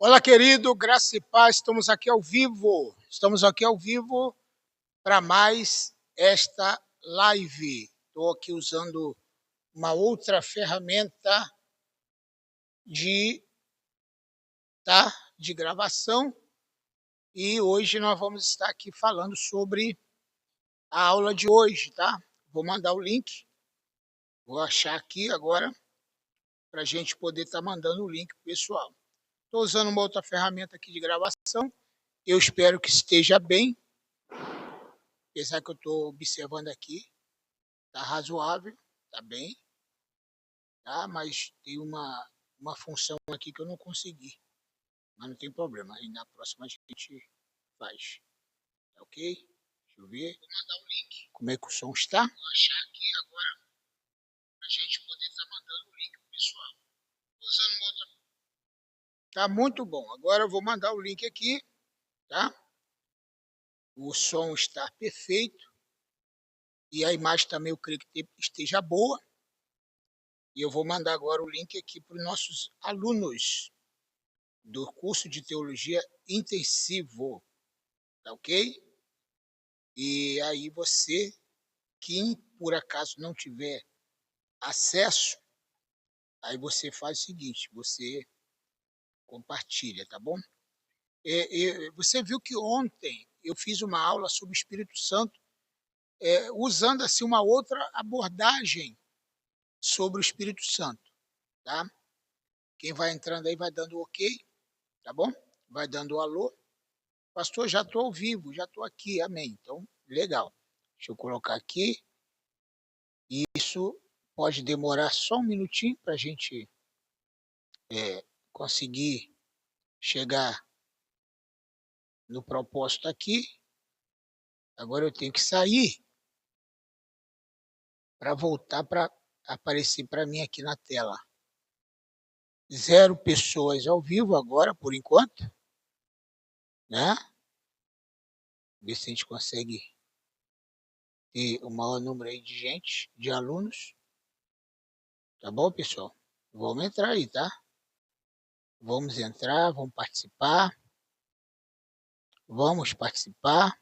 Olá, querido, graça e paz, estamos aqui ao vivo para mais esta live. Estou aqui usando uma outra ferramenta de, tá, de gravação e hoje nós vamos estar aqui falando sobre a aula de hoje, tá? Vou mandar o link, vou achar aqui agora para a gente poder estar mandando o link para o pessoal. Estou usando uma outra ferramenta aqui de gravação, eu espero que esteja bem. Apesar que eu estou observando aqui, tá razoável, tá bem, tá? Mas tem uma função aqui que eu não consegui. Mas não tem problema, aí na próxima a gente faz. Tá ok? Deixa eu ver. Vou mandar o link. Como é que o som está? Vou achar aqui agora para a gente poder estar mandando o link pro pessoal. Usando uma outra. Tá muito bom. Agora eu vou mandar o link aqui, tá? O som está perfeito. E a imagem também eu creio que esteja boa. E eu vou mandar agora o link aqui para os nossos alunos do curso de teologia intensivo, tá ok? E aí você, quem por acaso não tiver acesso, aí você faz o seguinte, você compartilha, tá bom? Você viu que ontem eu fiz uma aula sobre o Espírito Santo, usando assim uma outra abordagem sobre o Espírito Santo, tá? Quem vai entrando aí vai dando ok, tá bom? Vai dando alô. Pastor, já estou ao vivo, já estou aqui, amém. Então, legal. Deixa eu colocar aqui. Isso pode demorar só um minutinho para a gente conseguir chegar no propósito aqui. Agora eu tenho que sair para voltar para aparecer para mim aqui na tela. 0 pessoas ao vivo agora, por enquanto, né? Ver se a gente consegue ter o maior número aí de gente, de alunos. Tá bom, pessoal? Vamos entrar aí, tá? Vamos entrar, vamos participar. Vamos participar.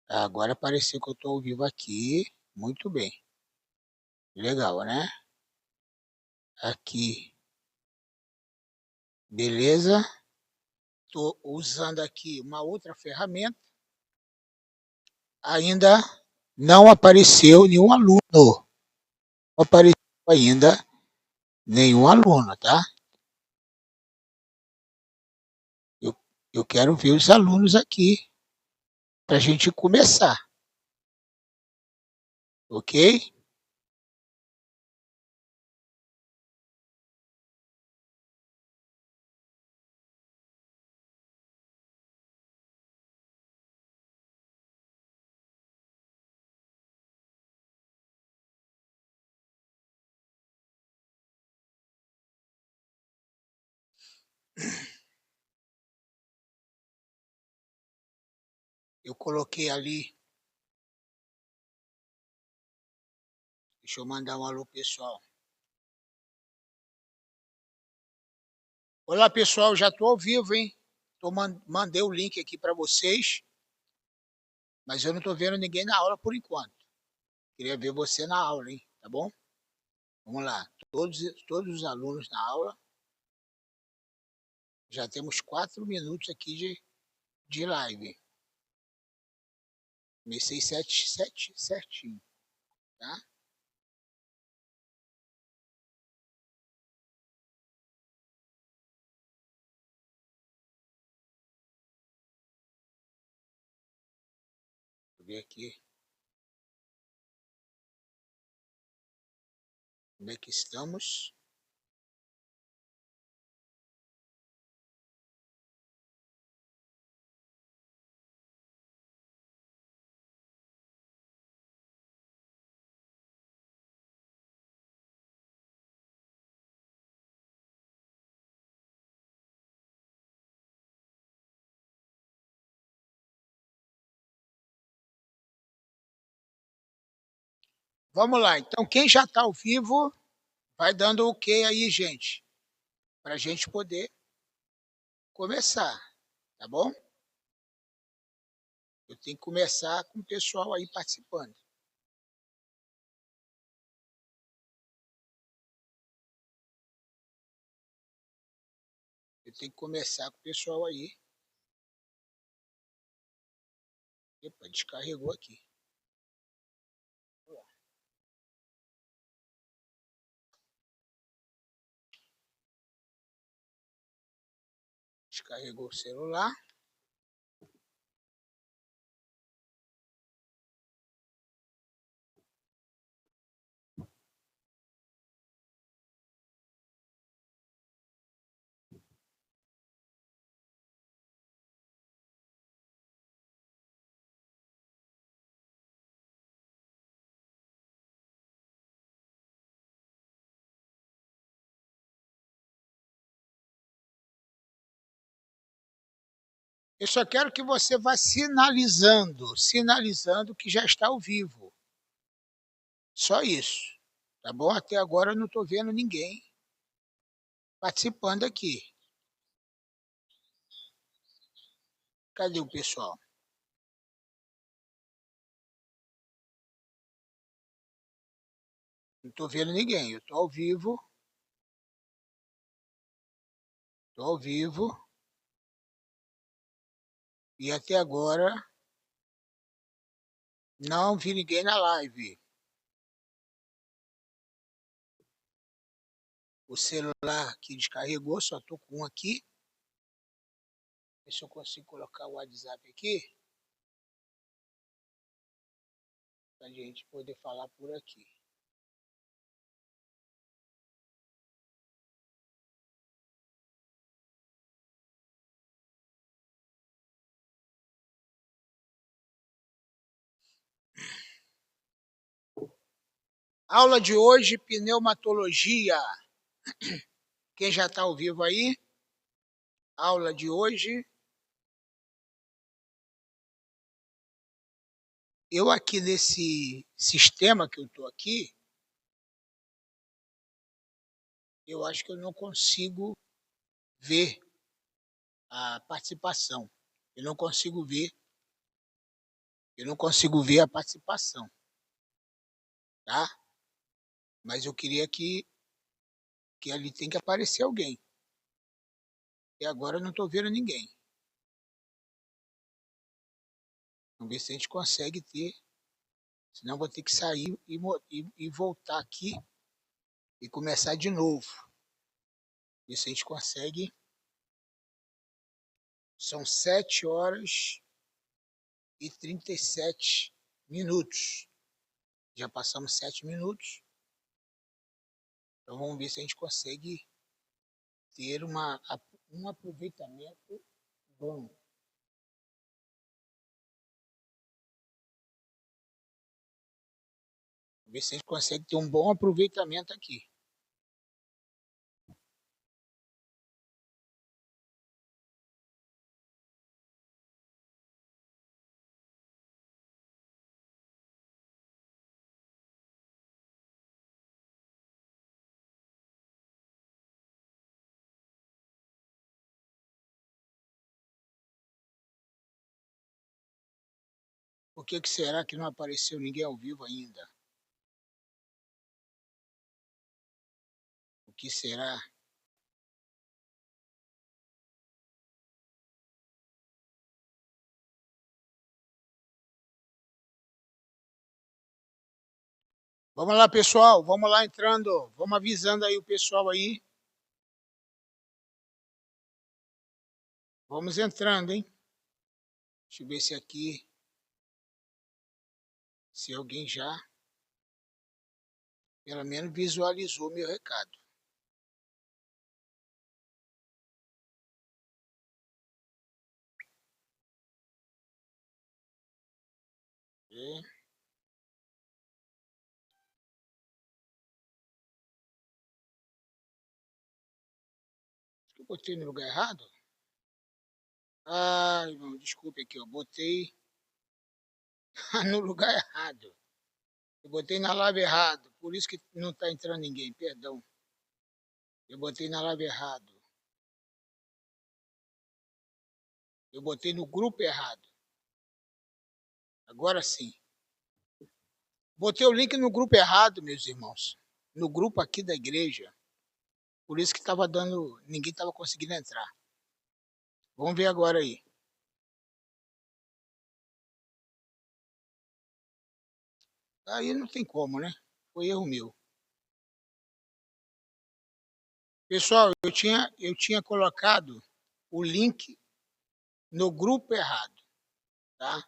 Agora apareceu que eu estou ao vivo aqui. Muito bem. Legal, né? Aqui. Beleza. Estou usando aqui uma outra ferramenta. Ainda não apareceu nenhum aluno. Não apareceu ainda nenhum aluno, tá? Eu, eu quero ver os alunos aqui para a gente começar. Ok? Eu coloquei ali. Deixa eu mandar um alô, pessoal. Olá, pessoal. Já estou ao vivo, hein? Mandei o link aqui para vocês. Mas eu não estou vendo ninguém na aula por enquanto. Queria ver você na aula, hein? Tá bom? Vamos lá. Todos os alunos na aula. Já temos 4 minutos aqui de live. Comecei certinho, tá? Vou ver aqui. Como é que estamos? Vamos lá. Então, quem já está ao vivo, vai dando ok aí, gente. para a gente poder começar, tá bom? Eu tenho que começar com o pessoal aí participando. Eu tenho que começar com o pessoal aí. Epa, descarregou aqui. Descarregou o celular. Eu só quero que você vá sinalizando que já está ao vivo. Só isso. Tá bom? Até agora eu não estou vendo ninguém participando aqui. Cadê o pessoal? Não estou vendo ninguém. Eu estou ao vivo. Estou ao vivo. E até agora não vi ninguém na live. O celular que descarregou, só estou com um aqui. Ver se eu consigo colocar o WhatsApp aqui. Para a gente poder falar por aqui. Aula de hoje, pneumatologia. Quem já está ao vivo aí? Aula de hoje. Eu aqui nesse sistema que eu estou aqui, eu acho que eu não consigo ver a participação. Eu não consigo ver. Eu não consigo ver a participação, tá? Mas eu queria que ali tem que aparecer alguém. E agora eu não estou vendo ninguém. Vamos ver se a gente consegue ter. Senão eu vou ter que sair e voltar aqui e começar de novo. Ver se a gente consegue. São 7h37. Já passamos 7 minutos. Então vamos ver se a gente consegue ter um aproveitamento bom. Ver se a gente consegue ter um bom aproveitamento aqui. Por que será que não apareceu ninguém ao vivo ainda? O que será? Vamos lá, pessoal. Vamos lá entrando. Vamos avisando aí o pessoal aí. Vamos entrando, hein? Deixa eu ver se aqui. Se alguém já, pelo menos, visualizou meu recado. É. Eu botei no lugar errado? Ah, irmão, desculpe aqui, eu botei no lugar errado. Eu botei na live errado, por isso que não está entrando ninguém, perdão. Eu botei na live errado. Eu botei no grupo errado. Agora sim. Botei o link no grupo errado, meus irmãos. No grupo aqui da igreja. Por isso que estava dando. Ninguém estava conseguindo entrar. Vamos ver agora aí. Aí não tem como, né? Foi erro meu. Pessoal, eu tinha colocado o link no grupo errado, tá?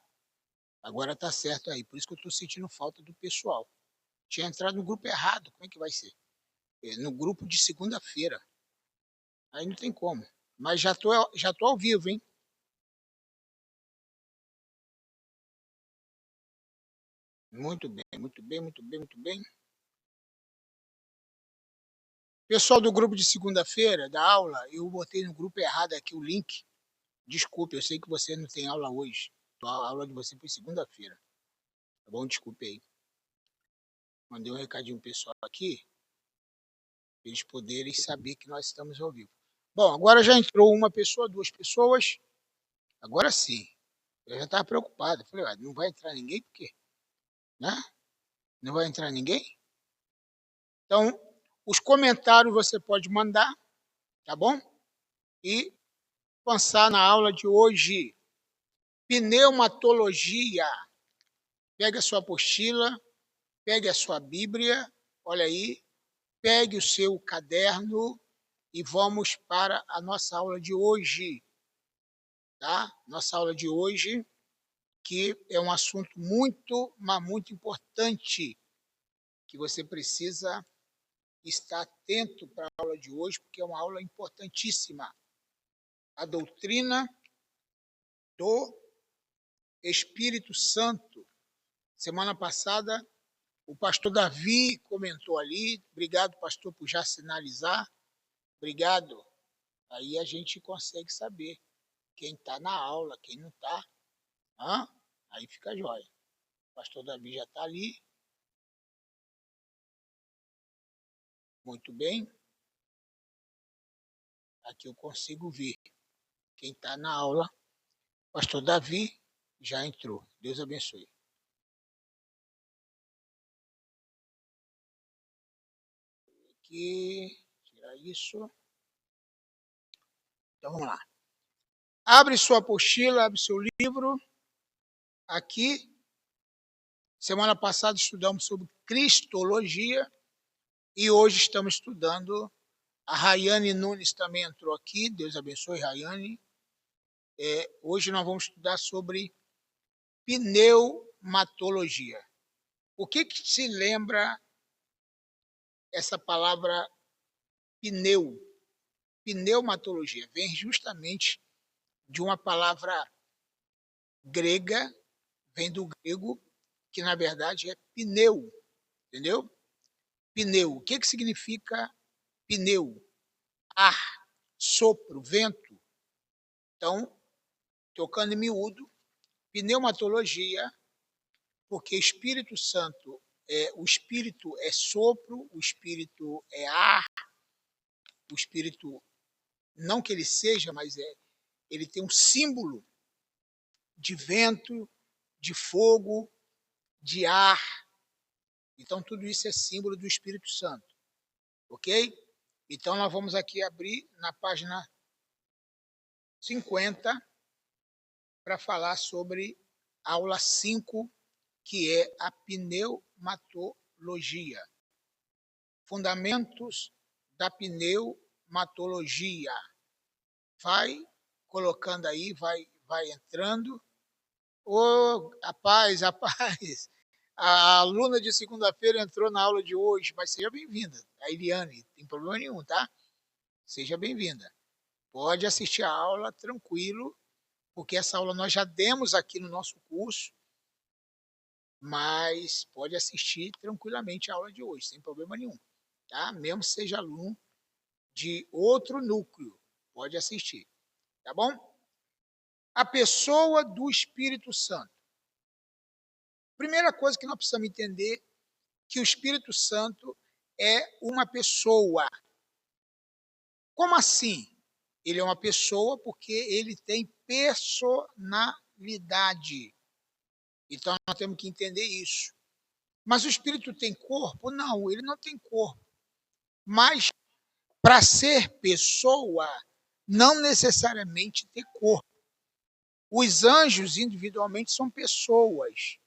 Agora tá certo aí. Por isso que eu estou sentindo falta do pessoal. Tinha entrado no grupo errado. Como é que vai ser? No grupo de segunda-feira. Aí não tem como. Mas já tô ao vivo, hein? Muito bem, muito bem, muito bem, muito bem. Pessoal do grupo de segunda-feira, da aula, eu botei no grupo errado aqui o link. Desculpe, eu sei que você não tem aula hoje. A aula de você foi segunda-feira. Tá bom? Desculpe aí. Mandei um recadinho pessoal aqui, para eles poderem saber que nós estamos ao vivo. Bom, agora já entrou uma pessoa, duas pessoas. Agora sim. Eu já estava preocupado. Falei, não vai entrar ninguém, por quê? Né? Não vai entrar ninguém? Então, os comentários você pode mandar, tá bom? E avançar na aula de hoje. Pneumatologia. Pegue a sua apostila, pegue a sua Bíblia, olha aí, pegue o seu caderno e vamos para a nossa aula de hoje, tá? Nossa aula de hoje, que é um assunto muito, mas muito importante, que você precisa estar atento para a aula de hoje, porque é uma aula importantíssima. A doutrina do Espírito Santo. Semana passada, o pastor Davi comentou ali. Obrigado, pastor, por já sinalizar. Obrigado. Aí a gente consegue saber quem está na aula, quem não está. Aí fica jóia. O pastor Davi já está ali. Muito bem. Aqui eu consigo ver quem está na aula. O pastor Davi já entrou. Deus abençoe. Aqui, tirar isso. Então vamos lá. Abre sua apostila, abre seu livro. Aqui, semana passada estudamos sobre Cristologia e hoje estamos estudando. A Rayane Nunes também entrou aqui. Deus abençoe, Rayane. Hoje nós vamos estudar sobre pneumatologia. O que se lembra essa palavra pneu? Pneumatologia vem justamente de uma palavra grega, vem do grego, que na verdade é pneu, entendeu? Pneu. O que significa pneu? Ar, sopro, vento. Então, tocando em miúdo, pneumatologia, porque Espírito Santo, o Espírito é sopro, o Espírito é ar, o Espírito, não que ele seja, mas ele tem um símbolo de vento, de fogo, de ar. Então, tudo isso é símbolo do Espírito Santo. Ok? Então, nós vamos aqui abrir na página 50 para falar sobre a aula 5, que é a pneumatologia. Fundamentos da pneumatologia. Vai colocando aí, vai entrando. Ô, rapaz, a aluna de segunda-feira entrou na aula de hoje, mas seja bem-vinda. A Eliane, não tem problema nenhum, tá? Seja bem-vinda. Pode assistir a aula tranquilo, porque essa aula nós já demos aqui no nosso curso, mas pode assistir tranquilamente a aula de hoje, sem problema nenhum, tá? Mesmo que seja aluno de outro núcleo, pode assistir, tá bom? A pessoa do Espírito Santo. Primeira coisa que nós precisamos entender que o Espírito Santo é uma pessoa. Como assim? Ele é uma pessoa porque ele tem personalidade. Então, nós temos que entender isso. Mas o espírito tem corpo? Não, ele não tem corpo. Mas, para ser pessoa, não necessariamente ter corpo. Os anjos, individualmente, são pessoas,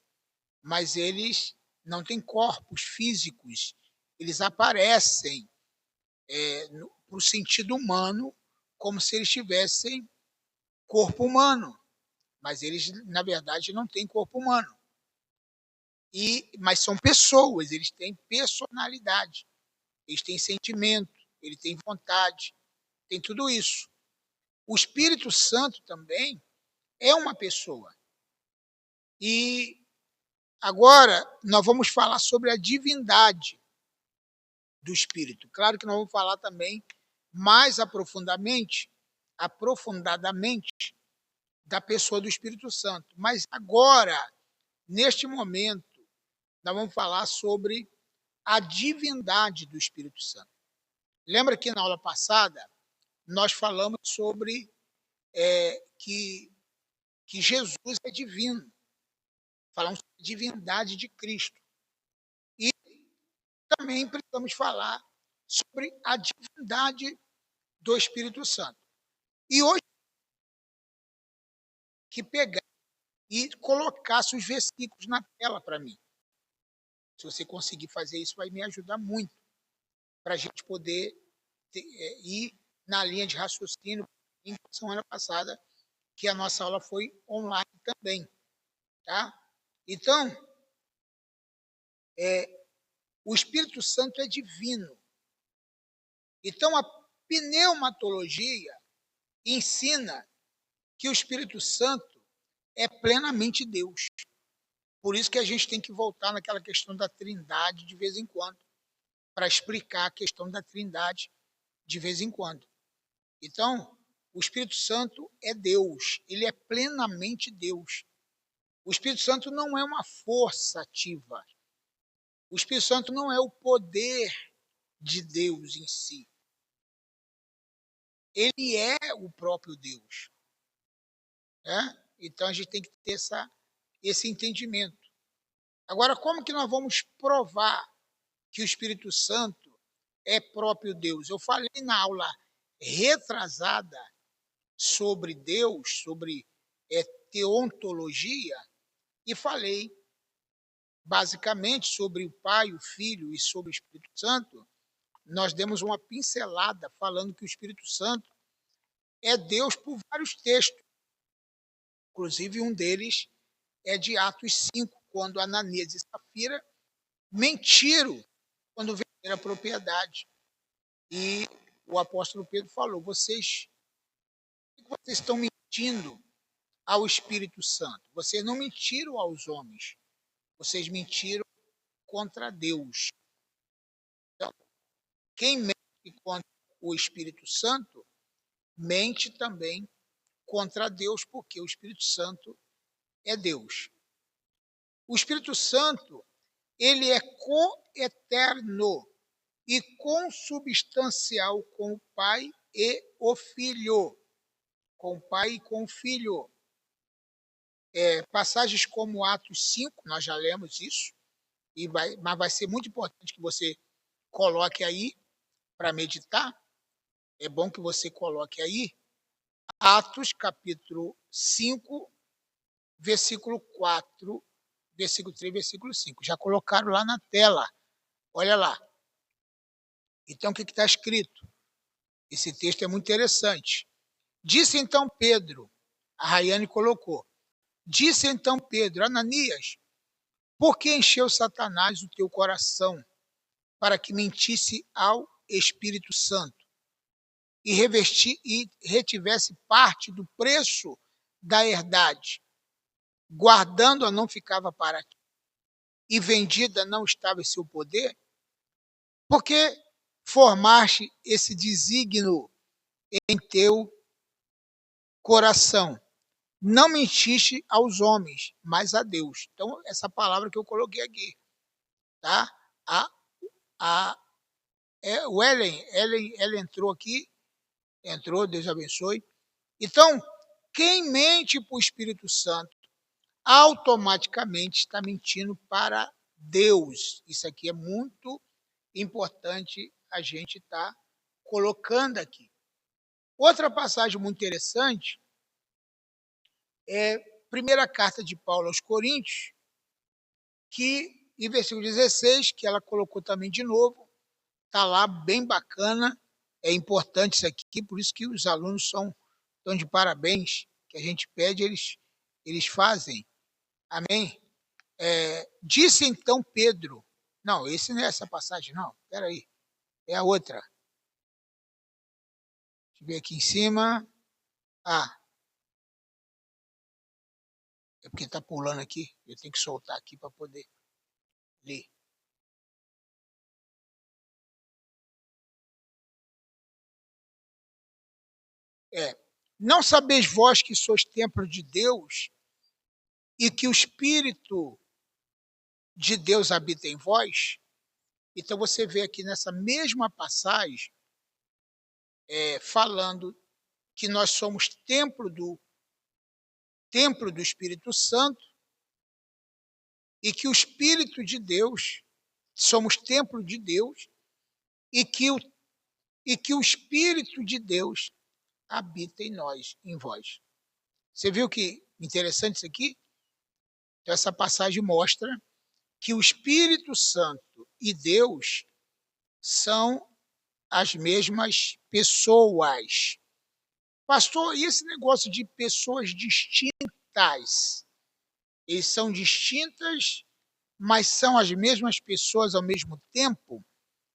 mas eles não têm corpos físicos. Eles aparecem para o sentido humano, como se eles tivessem corpo humano. Mas eles, na verdade, não têm corpo humano. Mas são pessoas, eles têm personalidade, eles têm sentimento, eles têm vontade, tem tudo isso. O Espírito Santo também é uma pessoa. E agora nós vamos falar sobre a divindade do Espírito. Claro que nós vamos falar também mais aprofundadamente da pessoa do Espírito Santo. Mas agora, neste momento, nós vamos falar sobre a divindade do Espírito Santo. Lembra que na aula passada nós falamos sobre que Jesus é divino. Falamos sobre a divindade de Cristo. E também precisamos falar sobre a divindade do Espírito Santo. E hoje, que pegar e colocasse os versículos na tela para mim. Se você conseguir fazer isso, vai me ajudar muito para a gente poder ir na linha de raciocínio. Semana passada, que a nossa aula foi online também. Tá? Então, o Espírito Santo é divino. Então, a pneumatologia ensina que o Espírito Santo é plenamente Deus. Por isso que a gente tem que voltar naquela questão da Trindade de vez em quando, para explicar a questão da Trindade de vez em quando. Então, o Espírito Santo é Deus, ele é plenamente Deus. O Espírito Santo não é uma força ativa. O Espírito Santo não é o poder de Deus em si. Ele é o próprio Deus. Então, a gente tem que ter esse entendimento. Agora, como que nós vamos provar que o Espírito Santo é próprio Deus? Eu falei na aula retrasada sobre Deus, sobre teontologia, e falei basicamente sobre o Pai, o Filho e sobre o Espírito Santo. Nós demos uma pincelada falando que o Espírito Santo é Deus por vários textos. Inclusive, um deles é de Atos 5, quando Ananias e Safira mentiram quando venderam a propriedade. E o apóstolo Pedro falou, vocês estão mentindo ao Espírito Santo. Vocês não mentiram aos homens. Vocês mentiram contra Deus. Então, quem mente contra o Espírito Santo, mente também contra Deus, porque o Espírito Santo é Deus. O Espírito Santo, ele é coeterno e consubstancial com o Pai e o Filho. Com o Pai e com o Filho. Passagens como Atos 5, nós já lemos isso, mas vai ser muito importante que você coloque aí para meditar. É bom que você coloque aí Atos capítulo 5, versículo 4, versículo 3, versículo 5. Já colocaram lá na tela. Olha lá. Então, o que está escrito? Esse texto é muito interessante. Disse então Pedro, a Rayane colocou, disse então Pedro, Ananias, por que encheu Satanás o teu coração para que mentisse ao Espírito Santo e retivesse parte do preço da herdade? Guardando-a não ficava para ti, e vendida não estava em seu poder? Porque formaste esse desígnio em teu coração. Não mentiste aos homens, mas a Deus. Então, essa palavra que eu coloquei aqui. Tá? O Ellen entrou aqui. Entrou, Deus abençoe. Então, Quem mente para o Espírito Santo automaticamente está mentindo para Deus. Isso aqui é muito importante a gente estar colocando aqui. Outra passagem muito interessante é a primeira carta de Paulo aos Coríntios, que em versículo 16, que ela colocou também de novo, está lá bem bacana, é importante isso aqui, por isso que os alunos estão de parabéns, que a gente pede, eles fazem. Amém? Disse então Pedro, não, esse não é essa passagem, não, espera aí, é a outra. Deixa eu ver aqui em cima. Ah, é porque está pulando aqui, eu tenho que soltar aqui para poder ler. Não sabeis vós que sois templo de Deus e que o Espírito de Deus habita em vós? Então você vê aqui nessa mesma passagem, falando que nós somos templo do Espírito Santo e que o Espírito de Deus, somos templo de Deus e que o Espírito de Deus habita em nós, em vós. Você viu que interessante isso aqui? Então, essa passagem mostra que o Espírito Santo e Deus são as mesmas pessoas. Pastor, e esse negócio de pessoas distintas? Eles são distintas, mas são as mesmas pessoas ao mesmo tempo?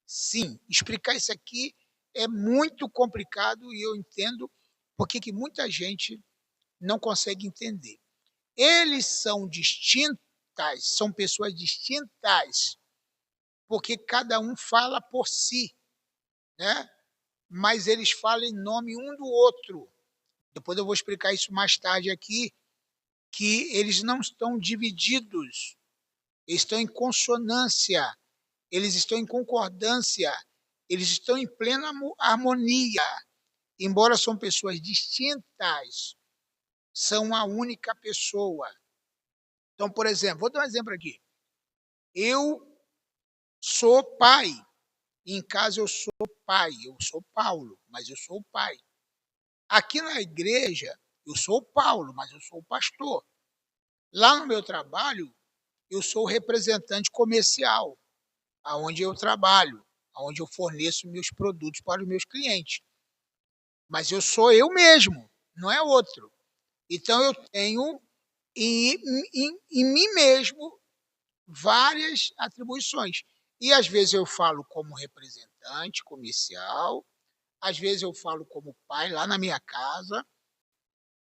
Sim, explicar isso aqui é muito complicado e eu entendo porque que muita gente não consegue entender. Eles são distintas, são pessoas distintas, porque cada um fala por si, né? Mas eles falam em nome um do outro. Depois eu vou explicar isso mais tarde aqui, que eles não estão divididos, eles estão em consonância, eles estão em concordância, eles estão em plena harmonia. Embora são pessoas distintas, são a única pessoa. Então, por exemplo, vou dar um exemplo aqui. Eu sou pai. Em casa eu sou pai, eu sou Paulo, mas eu sou o pai. Aqui na igreja, eu sou Paulo, mas eu sou o pastor. Lá no meu trabalho, eu sou o representante comercial, aonde eu trabalho, aonde eu forneço meus produtos para os meus clientes. Mas eu sou eu mesmo, não é outro. Então eu tenho em mim mesmo várias atribuições. E às vezes eu falo como representante comercial, às vezes eu falo como pai lá na minha casa,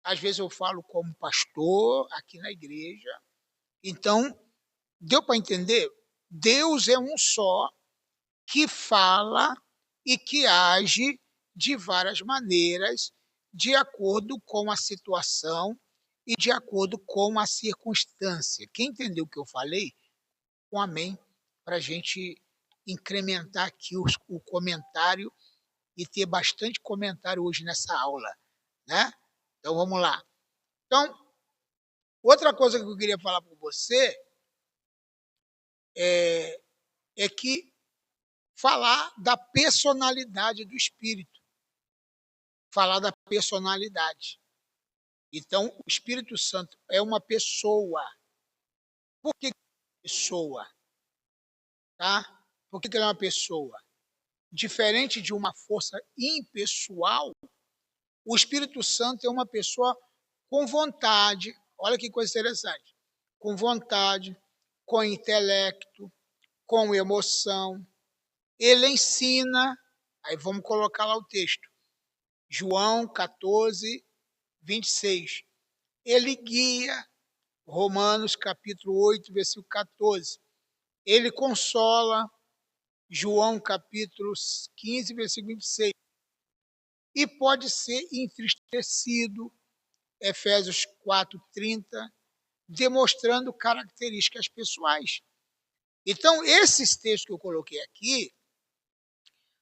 às vezes eu falo como pastor aqui na igreja. Então, deu para entender? Deus é um só que fala e que age de várias maneiras, de acordo com a situação e de acordo com a circunstância. Quem entendeu o que eu falei? Um amém, para a gente incrementar aqui o comentário e ter bastante comentário hoje nessa aula, né? Então vamos lá. Então, outra coisa que eu queria falar para você é que falar da personalidade do Espírito, falar da personalidade. Então, o Espírito Santo é uma pessoa. Por que pessoa? Tá? Por que ele é uma pessoa? Diferente de uma força impessoal, o Espírito Santo é uma pessoa com vontade. Olha que coisa interessante. Com vontade, com intelecto, com emoção. Ele ensina. Aí vamos colocar lá o texto. João 14, 26. Ele guia. Romanos capítulo 8, versículo 14. Ele consola. João capítulo 15, versículo 26. E pode ser entristecido. Efésios 4:30, demonstrando características pessoais. Então, esses textos que eu coloquei aqui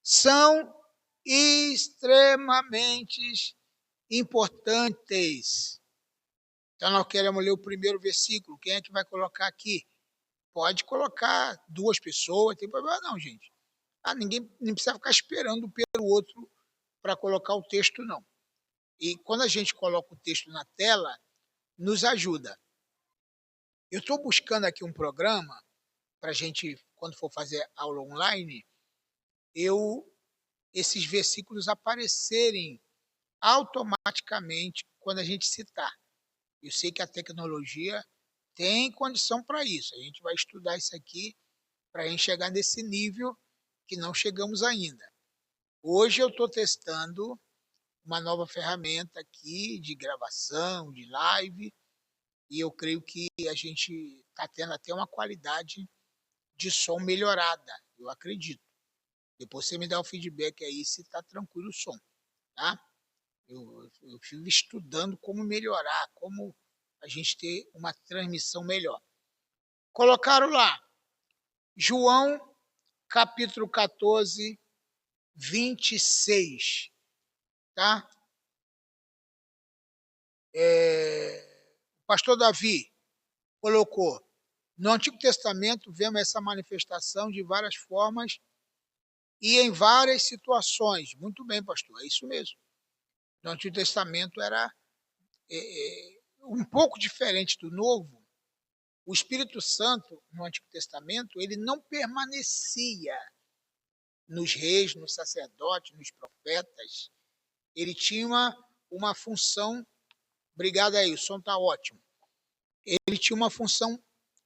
são extremamente importantes. Então, nós queremos ler o primeiro versículo. Quem é que vai colocar aqui? Pode colocar 2 pessoas, não tem problema não, gente. Ninguém nem precisa ficar esperando pelo outro para colocar o texto, não. E quando a gente coloca o texto na tela, nos ajuda. Eu estou buscando aqui um programa para a gente, quando for fazer aula online, esses versículos aparecerem automaticamente quando a gente citar. Eu sei que a tecnologia tem condição para isso. A gente vai estudar isso aqui para a gente chegar nesse nível que não chegamos ainda. Hoje eu estou testando uma nova ferramenta aqui de gravação, de live, e eu creio que a gente está tendo até uma qualidade de som melhorada, eu acredito. Depois você me dá o feedback aí se está tranquilo o som, tá? Eu fico estudando como melhorar, como a gente ter uma transmissão melhor. Colocaram lá, João, capítulo 14, 26, tá? O pastor Davi colocou, no Antigo Testamento vemos essa manifestação de várias formas e em várias situações. Muito bem, pastor, é isso mesmo. No Antigo Testamento era um pouco diferente do Novo. O Espírito Santo, no Antigo Testamento, ele não permanecia nos reis, nos sacerdotes, nos profetas. Ele tinha uma função, obrigado aí, o som está ótimo. Ele tinha uma função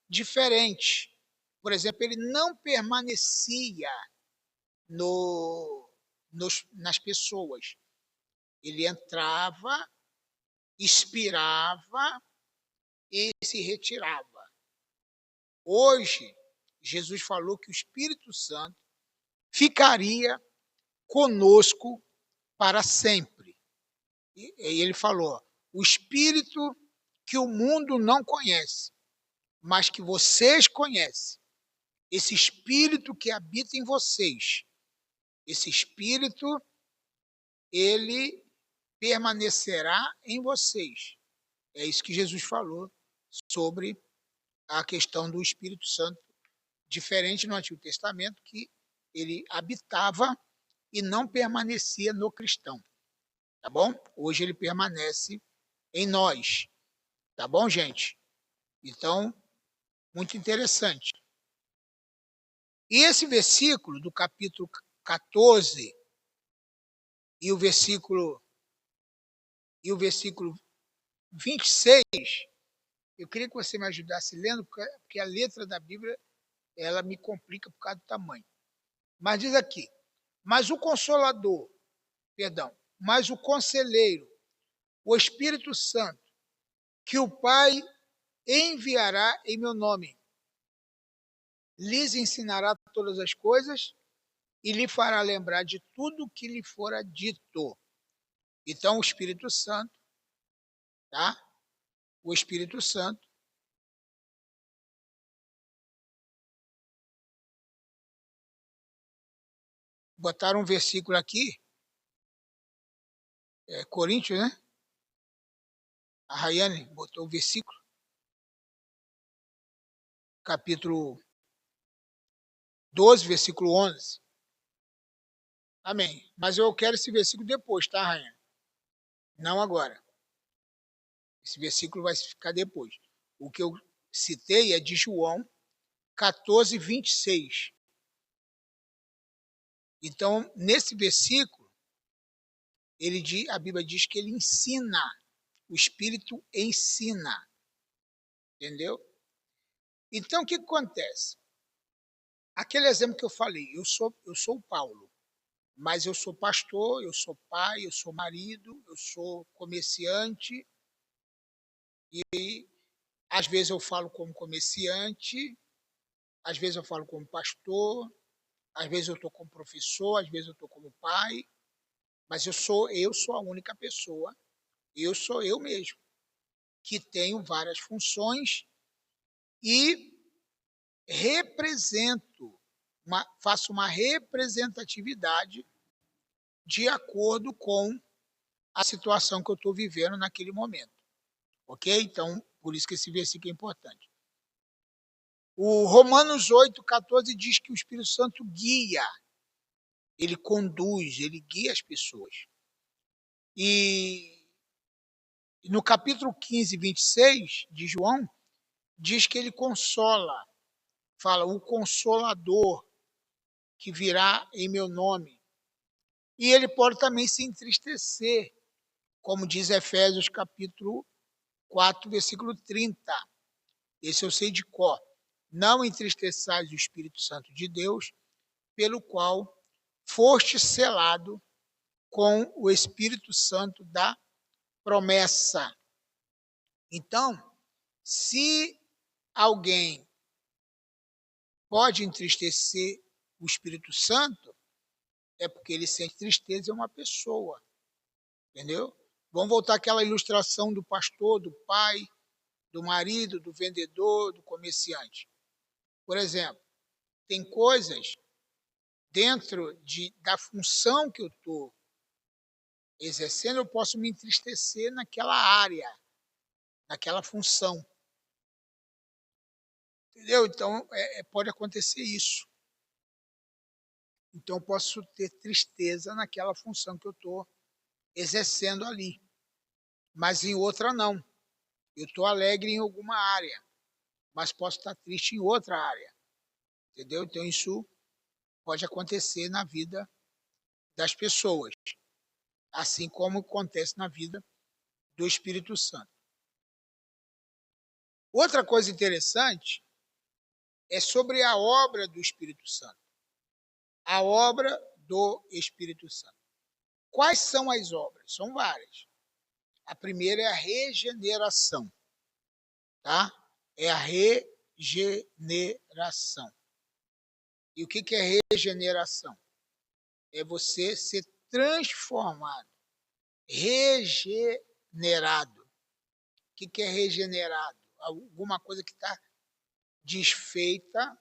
diferente. Por exemplo, ele não permanecia nas pessoas. Ele entrava, expirava e se retirava. Hoje, Jesus falou que o Espírito Santo ficaria conosco para sempre. E ele falou, o Espírito que o mundo não conhece, mas que vocês conhecem. Esse Espírito que habita em vocês, esse Espírito, ele permanecerá em vocês. É isso que Jesus falou sobre a questão do Espírito Santo, diferente no Antigo Testamento, que ele habitava e não permanecia no cristão. Tá bom? Hoje ele permanece em nós. Tá bom, gente? Então, muito interessante. E esse versículo do capítulo 14 e o versículo 26, eu queria que você me ajudasse lendo, porque a letra da Bíblia ela me complica por causa do tamanho. Mas diz aqui, mas o Consolador, mas o Conselheiro, o Espírito Santo, que o Pai enviará em meu nome, lhes ensinará todas as coisas e lhe fará lembrar de tudo o que lhe fora dito. Então, o Espírito Santo, tá? O Espírito Santo botaram um versículo aqui, Coríntios, né? A Rayane botou o versículo, capítulo 12, versículo 11. Amém. Mas eu quero esse versículo depois, tá, Rayane? Não agora. Esse versículo vai ficar depois. O que eu citei é de João 14, 26. Então, nesse versículo, a Bíblia diz que ele ensina. O Espírito ensina. Entendeu? Então, o que acontece? Aquele exemplo que eu falei, eu sou o Paulo, mas eu sou pastor, eu sou pai, eu sou marido, eu sou comerciante, e às vezes eu falo como comerciante, às vezes eu falo como pastor, às vezes eu estou como professor, às vezes eu estou como pai, mas eu sou a única pessoa, eu sou eu mesmo, que tenho várias funções e faço uma representatividade de acordo com a situação que eu estou vivendo naquele momento. Ok? Então, por isso que esse versículo é importante. O Romanos 8,14 diz que o Espírito Santo guia, ele conduz, ele guia as pessoas. E no capítulo 15, 26 de João, diz que ele consola, fala, o Consolador que virá em meu nome. E ele pode também se entristecer, como diz Efésios capítulo 4, versículo 30. Esse eu sei de cor. Não entristeçais o Espírito Santo de Deus, pelo qual foste selado com o Espírito Santo da promessa. Então, se alguém pode entristecer o Espírito Santo, é porque ele sente tristeza em uma pessoa. Entendeu? Vamos voltar àquela ilustração do pastor, do pai, do marido, do vendedor, do comerciante. Por exemplo, tem coisas dentro da função que eu estou exercendo, eu posso me entristecer naquela área, naquela função. Entendeu? Então, pode acontecer isso. Então, eu posso ter tristeza naquela função que eu estou exercendo ali. Mas em outra, não. Eu estou alegre em alguma área, mas posso estar triste em outra área. Entendeu? Então, isso pode acontecer na vida das pessoas, assim como acontece na vida do Espírito Santo. Outra coisa interessante é sobre a obra do Espírito Santo. A obra do Espírito Santo. Quais são as obras? São várias. A primeira é a regeneração. Tá? É a regeneração. E o que é regeneração? É você ser transformado, regenerado. O que é regenerado? Alguma coisa que está desfeita,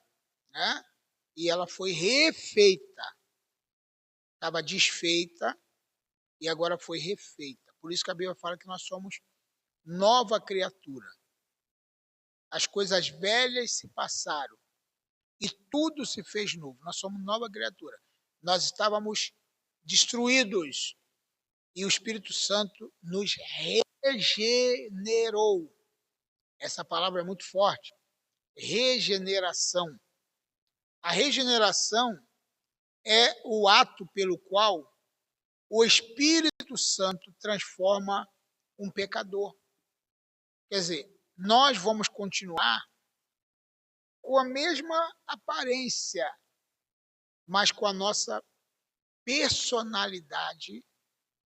né? E ela foi refeita. Estava desfeita e agora foi refeita. Por isso que a Bíblia fala que nós somos nova criatura. As coisas velhas se passaram e tudo se fez novo. Nós somos nova criatura. Nós estávamos destruídos e o Espírito Santo nos regenerou. Essa palavra é muito forte. Regeneração. A regeneração é o ato pelo qual o Espírito Santo transforma um pecador. Quer dizer, nós vamos continuar com a mesma aparência, mas com a nossa personalidade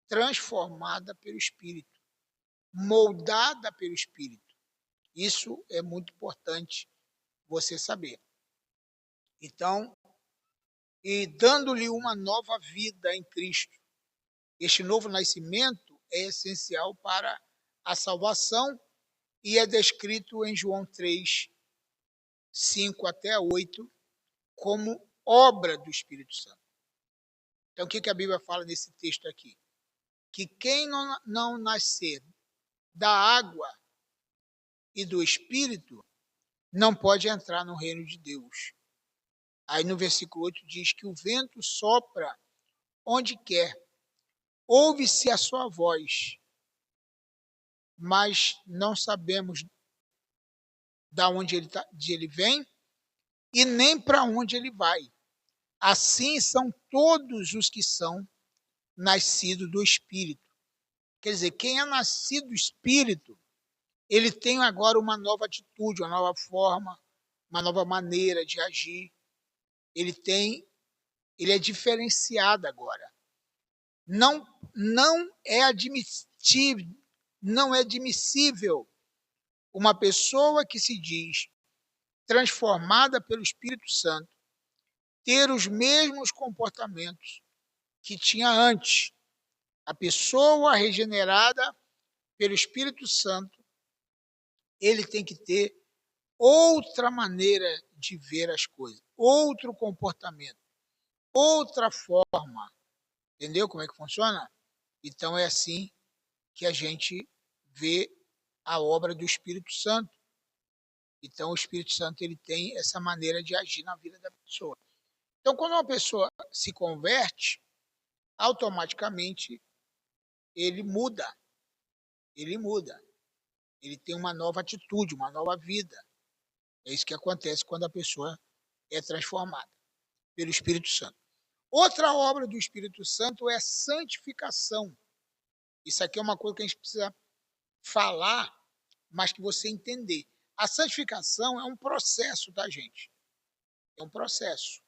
transformada pelo Espírito, moldada pelo Espírito. Isso é muito importante você saber. Então, e dando-lhe uma nova vida em Cristo. Este novo nascimento é essencial para a salvação e é descrito em João 3, 5 até 8, como obra do Espírito Santo. Então, o que a Bíblia fala nesse texto aqui? Que quem não nascer da água e do Espírito não pode entrar no reino de Deus. Aí no versículo 8 diz que o vento sopra onde quer, ouve-se a sua voz, mas não sabemos de onde ele vem e nem para onde ele vai. Assim são todos os que são nascidos do Espírito. Quer dizer, quem é nascido do Espírito, ele tem agora uma nova atitude, uma nova forma, uma nova maneira de agir. Ele é diferenciado agora. Não é admissível uma pessoa que se diz transformada pelo Espírito Santo ter os mesmos comportamentos que tinha antes. A pessoa regenerada pelo Espírito Santo, ele tem que ter outra maneira de ver as coisas, outro comportamento, outra forma. Entendeu como é que funciona? Então é assim que a gente vê a obra do Espírito Santo. Então o Espírito Santo ele tem essa maneira de agir na vida da pessoa. Então quando uma pessoa se converte, automaticamente ele muda, ele muda, ele tem uma nova atitude, uma nova vida. É isso que acontece quando a pessoa é transformada pelo Espírito Santo. Outra obra do Espírito Santo é a santificação. Isso aqui é uma coisa que a gente precisa falar, mas que você entender. A santificação é um processo da gente. É um processo.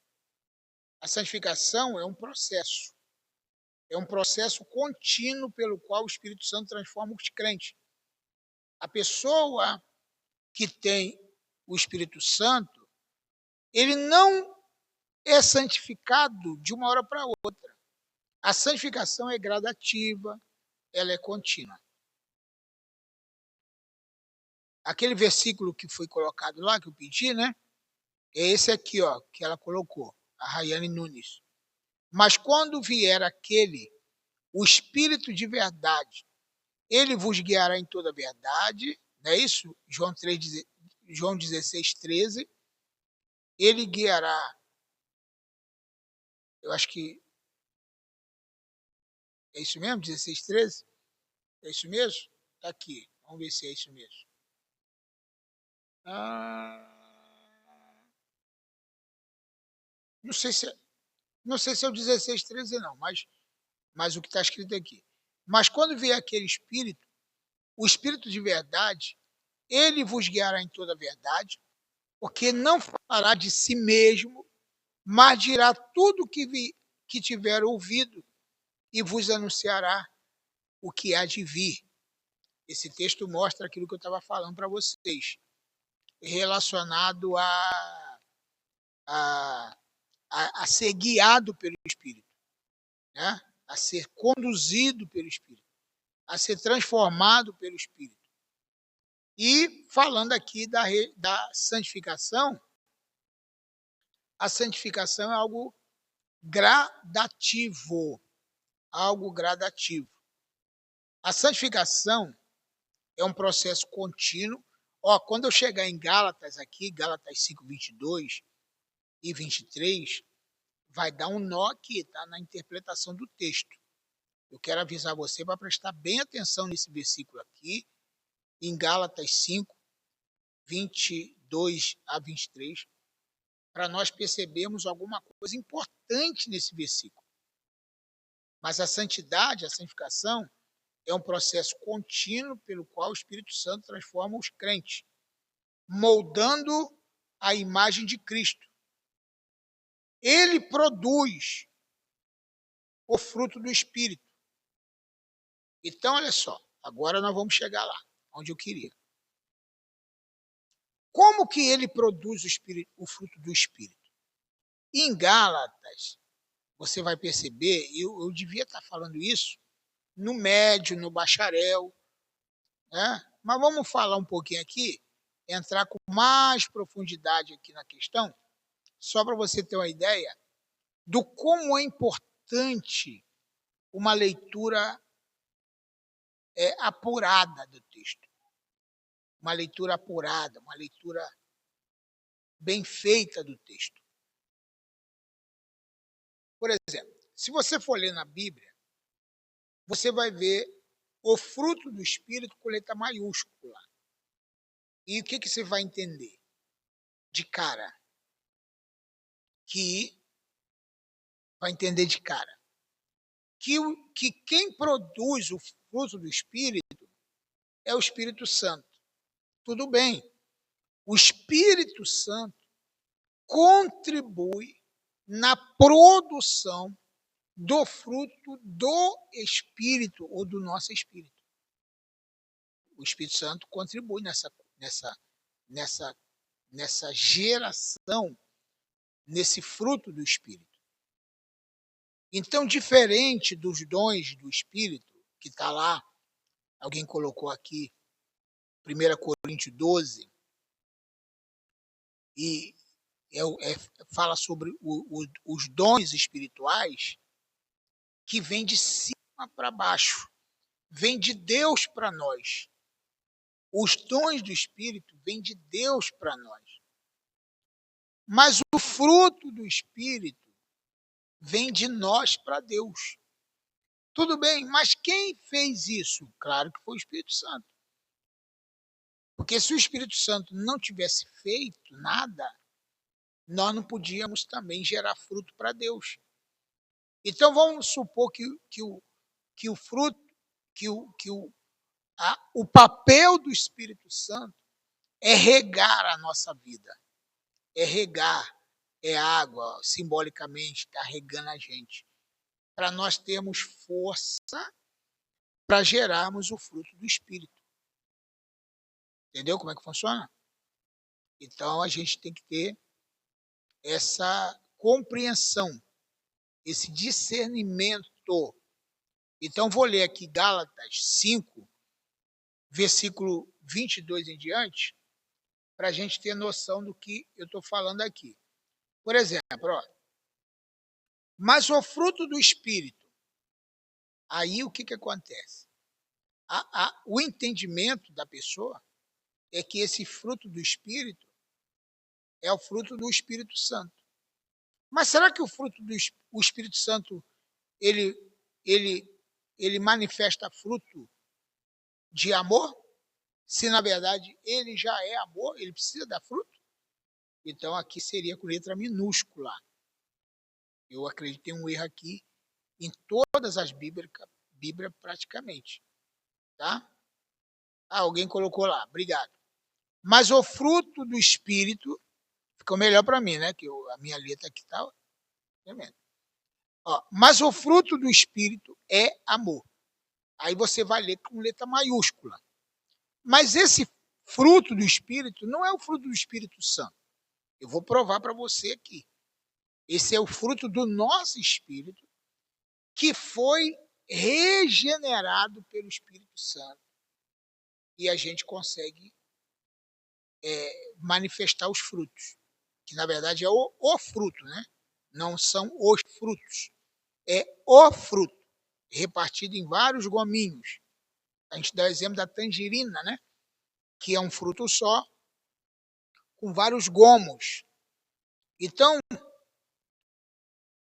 A santificação é um processo. É um processo contínuo pelo qual o Espírito Santo transforma os crentes. A pessoa que tem o Espírito Santo, ele não é santificado de uma hora para outra. A santificação é gradativa, ela é contínua. Aquele versículo que foi colocado lá, que eu pedi, né? É esse aqui, ó, que ela colocou, a Rayane Nunes. Mas quando vier aquele, o Espírito de verdade, ele vos guiará em toda a verdade, não é isso? João 16, 13. Ele guiará, eu acho que é isso mesmo, 16, 13? É isso mesmo? Está aqui, vamos ver se é isso mesmo. Não sei se, não sei se é o 16, 13 não, mas o que está escrito aqui. Mas quando vier aquele Espírito, o Espírito de verdade, ele vos guiará em toda a verdade, porque não falará de si mesmo, mas dirá tudo que tiver ouvido e vos anunciará o que há de vir. Esse texto mostra aquilo que eu estava falando para vocês, relacionado a, a ser guiado pelo Espírito, né? A ser conduzido pelo Espírito, a ser transformado pelo Espírito. E falando aqui da santificação, a santificação é algo gradativo, algo gradativo. A santificação é um processo contínuo. Ó, quando eu chegar em Gálatas aqui, Gálatas 5, 22 e 23, vai dar um nó aqui, tá? Na interpretação do texto. Eu quero avisar você para prestar bem atenção nesse versículo aqui, em Gálatas 5, 22 a 23, para nós percebermos alguma coisa importante nesse versículo. Mas a santidade, a santificação, é um processo contínuo pelo qual o Espírito Santo transforma os crentes, moldando a imagem de Cristo. Ele produz o fruto do Espírito. Então, olha só, agora nós vamos chegar lá, onde eu queria. Como que ele produz o fruto do Espírito? Em Gálatas, você vai perceber, eu devia estar falando isso no médio, no bacharel, né? Mas vamos falar um pouquinho aqui, entrar com mais profundidade aqui na questão, só para você ter uma ideia do como é importante uma leitura apurada do texto. Uma leitura apurada, uma leitura bem feita do texto. Por exemplo, se você for ler na Bíblia, você vai ver o fruto do Espírito com letra maiúscula. E o que você vai entender? De cara. Vai entender de cara. Que quem produz o fruto do Espírito é o Espírito Santo. Tudo bem. O Espírito Santo contribui na produção do fruto do Espírito ou do nosso Espírito. O Espírito Santo contribui nessa geração, nesse fruto do Espírito. Então, diferente dos dons do Espírito, que está lá, alguém colocou aqui, 1 Coríntios 12, e fala sobre os dons espirituais que vêm de cima. para baixo. Vem de Deus para nós. Os dons do Espírito vêm de Deus para nós. Mas o fruto do Espírito vem de nós para Deus. Tudo bem, mas quem fez isso? Claro que foi o Espírito Santo. Porque se o Espírito Santo não tivesse feito nada, nós não podíamos também gerar fruto para Deus. Então vamos supor que o fruto, o papel do Espírito Santo é regar a nossa vida. É regar, é água, simbolicamente, está regando a gente. Para nós termos força para gerarmos o fruto do Espírito. Entendeu como é que funciona? Então a gente tem que ter essa compreensão, esse discernimento. Então vou ler aqui Gálatas 5, versículo 22 em diante, para a gente ter noção do que eu estou falando aqui. Por exemplo, mas o fruto do Espírito, aí o que acontece? O entendimento da pessoa é que esse fruto do Espírito é o fruto do Espírito Santo. Mas será que o fruto do Espírito Santo ele manifesta fruto de amor? Se na verdade ele já é amor, ele precisa dar fruto? Então aqui seria com letra minúscula. Eu acredito que tem um erro aqui em todas as Bíblias praticamente. Tá? Alguém colocou lá, obrigado. Mas o fruto do Espírito, ficou melhor para mim, né? Que a minha letra aqui está tremenda. Mas o fruto do Espírito é amor. Aí você vai ler com letra maiúscula. Mas esse fruto do Espírito não é o fruto do Espírito Santo. Eu vou provar para você aqui. Esse é o fruto do nosso espírito que foi regenerado pelo Espírito Santo. E a gente consegue manifestar os frutos. Que na verdade é o fruto, né? Não são os frutos. É o fruto, repartido em vários gominhos. A gente dá o exemplo da tangerina, né? Que é um fruto só, com vários gomos. Então,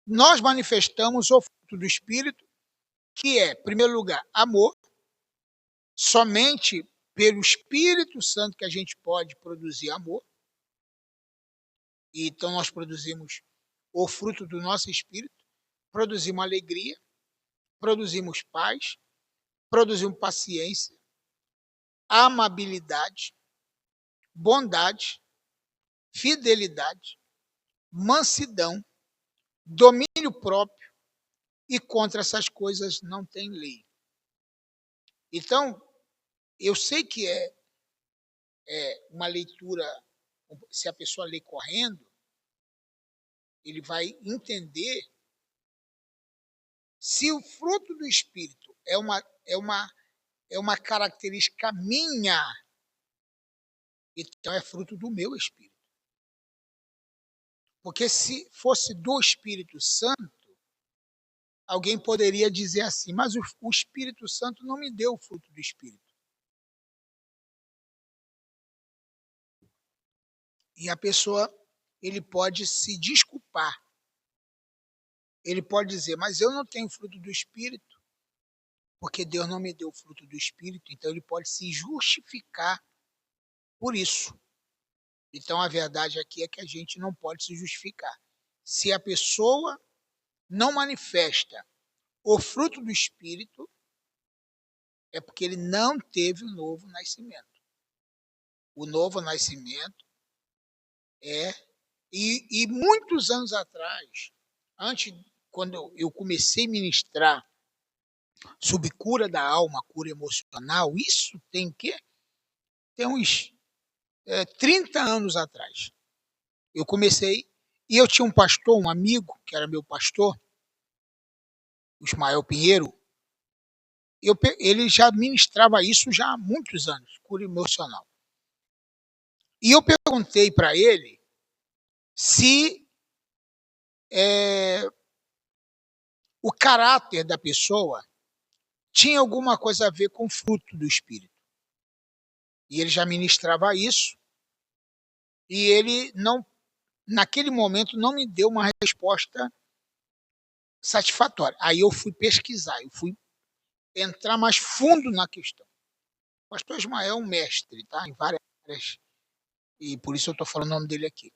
nós manifestamos o fruto do Espírito, que é, em primeiro lugar, amor. Somente pelo Espírito Santo que a gente pode produzir amor. E então nós produzimos o fruto do nosso espírito, produzimos alegria, produzimos paz, produzimos paciência, amabilidade, bondade, fidelidade, mansidão, domínio próprio, e contra essas coisas não tem lei. Então, eu sei que é uma leitura, se a pessoa lê correndo, ele vai entender se o fruto do Espírito é uma característica minha, então é fruto do meu Espírito. Porque se fosse do Espírito Santo, alguém poderia dizer assim, mas o Espírito Santo não me deu o fruto do Espírito. E a pessoa, ele pode se desculpar. Ele pode dizer, mas eu não tenho fruto do Espírito, porque Deus não me deu o fruto do Espírito, então ele pode se justificar por isso. Então a verdade aqui é que a gente não pode se justificar. Se a pessoa não manifesta o fruto do Espírito, é porque ele não teve o novo nascimento. O novo nascimento e muitos anos atrás, quando eu comecei a ministrar sobre cura da alma, cura emocional, isso tem quê? Tem uns 30 anos atrás. Eu comecei, e eu tinha um pastor, um amigo, que era meu pastor, o Ismael Pinheiro, ele já ministrava isso já há muitos anos, cura emocional. E eu perguntei para ele se o caráter da pessoa tinha alguma coisa a ver com o fruto do Espírito. E ele já ministrava isso, e ele não, naquele momento, não me deu uma resposta satisfatória. Aí eu fui pesquisar, eu fui entrar mais fundo na questão. O pastor Ismael é um mestre, tá? Em várias áreas, e por isso eu estou falando o nome dele aqui.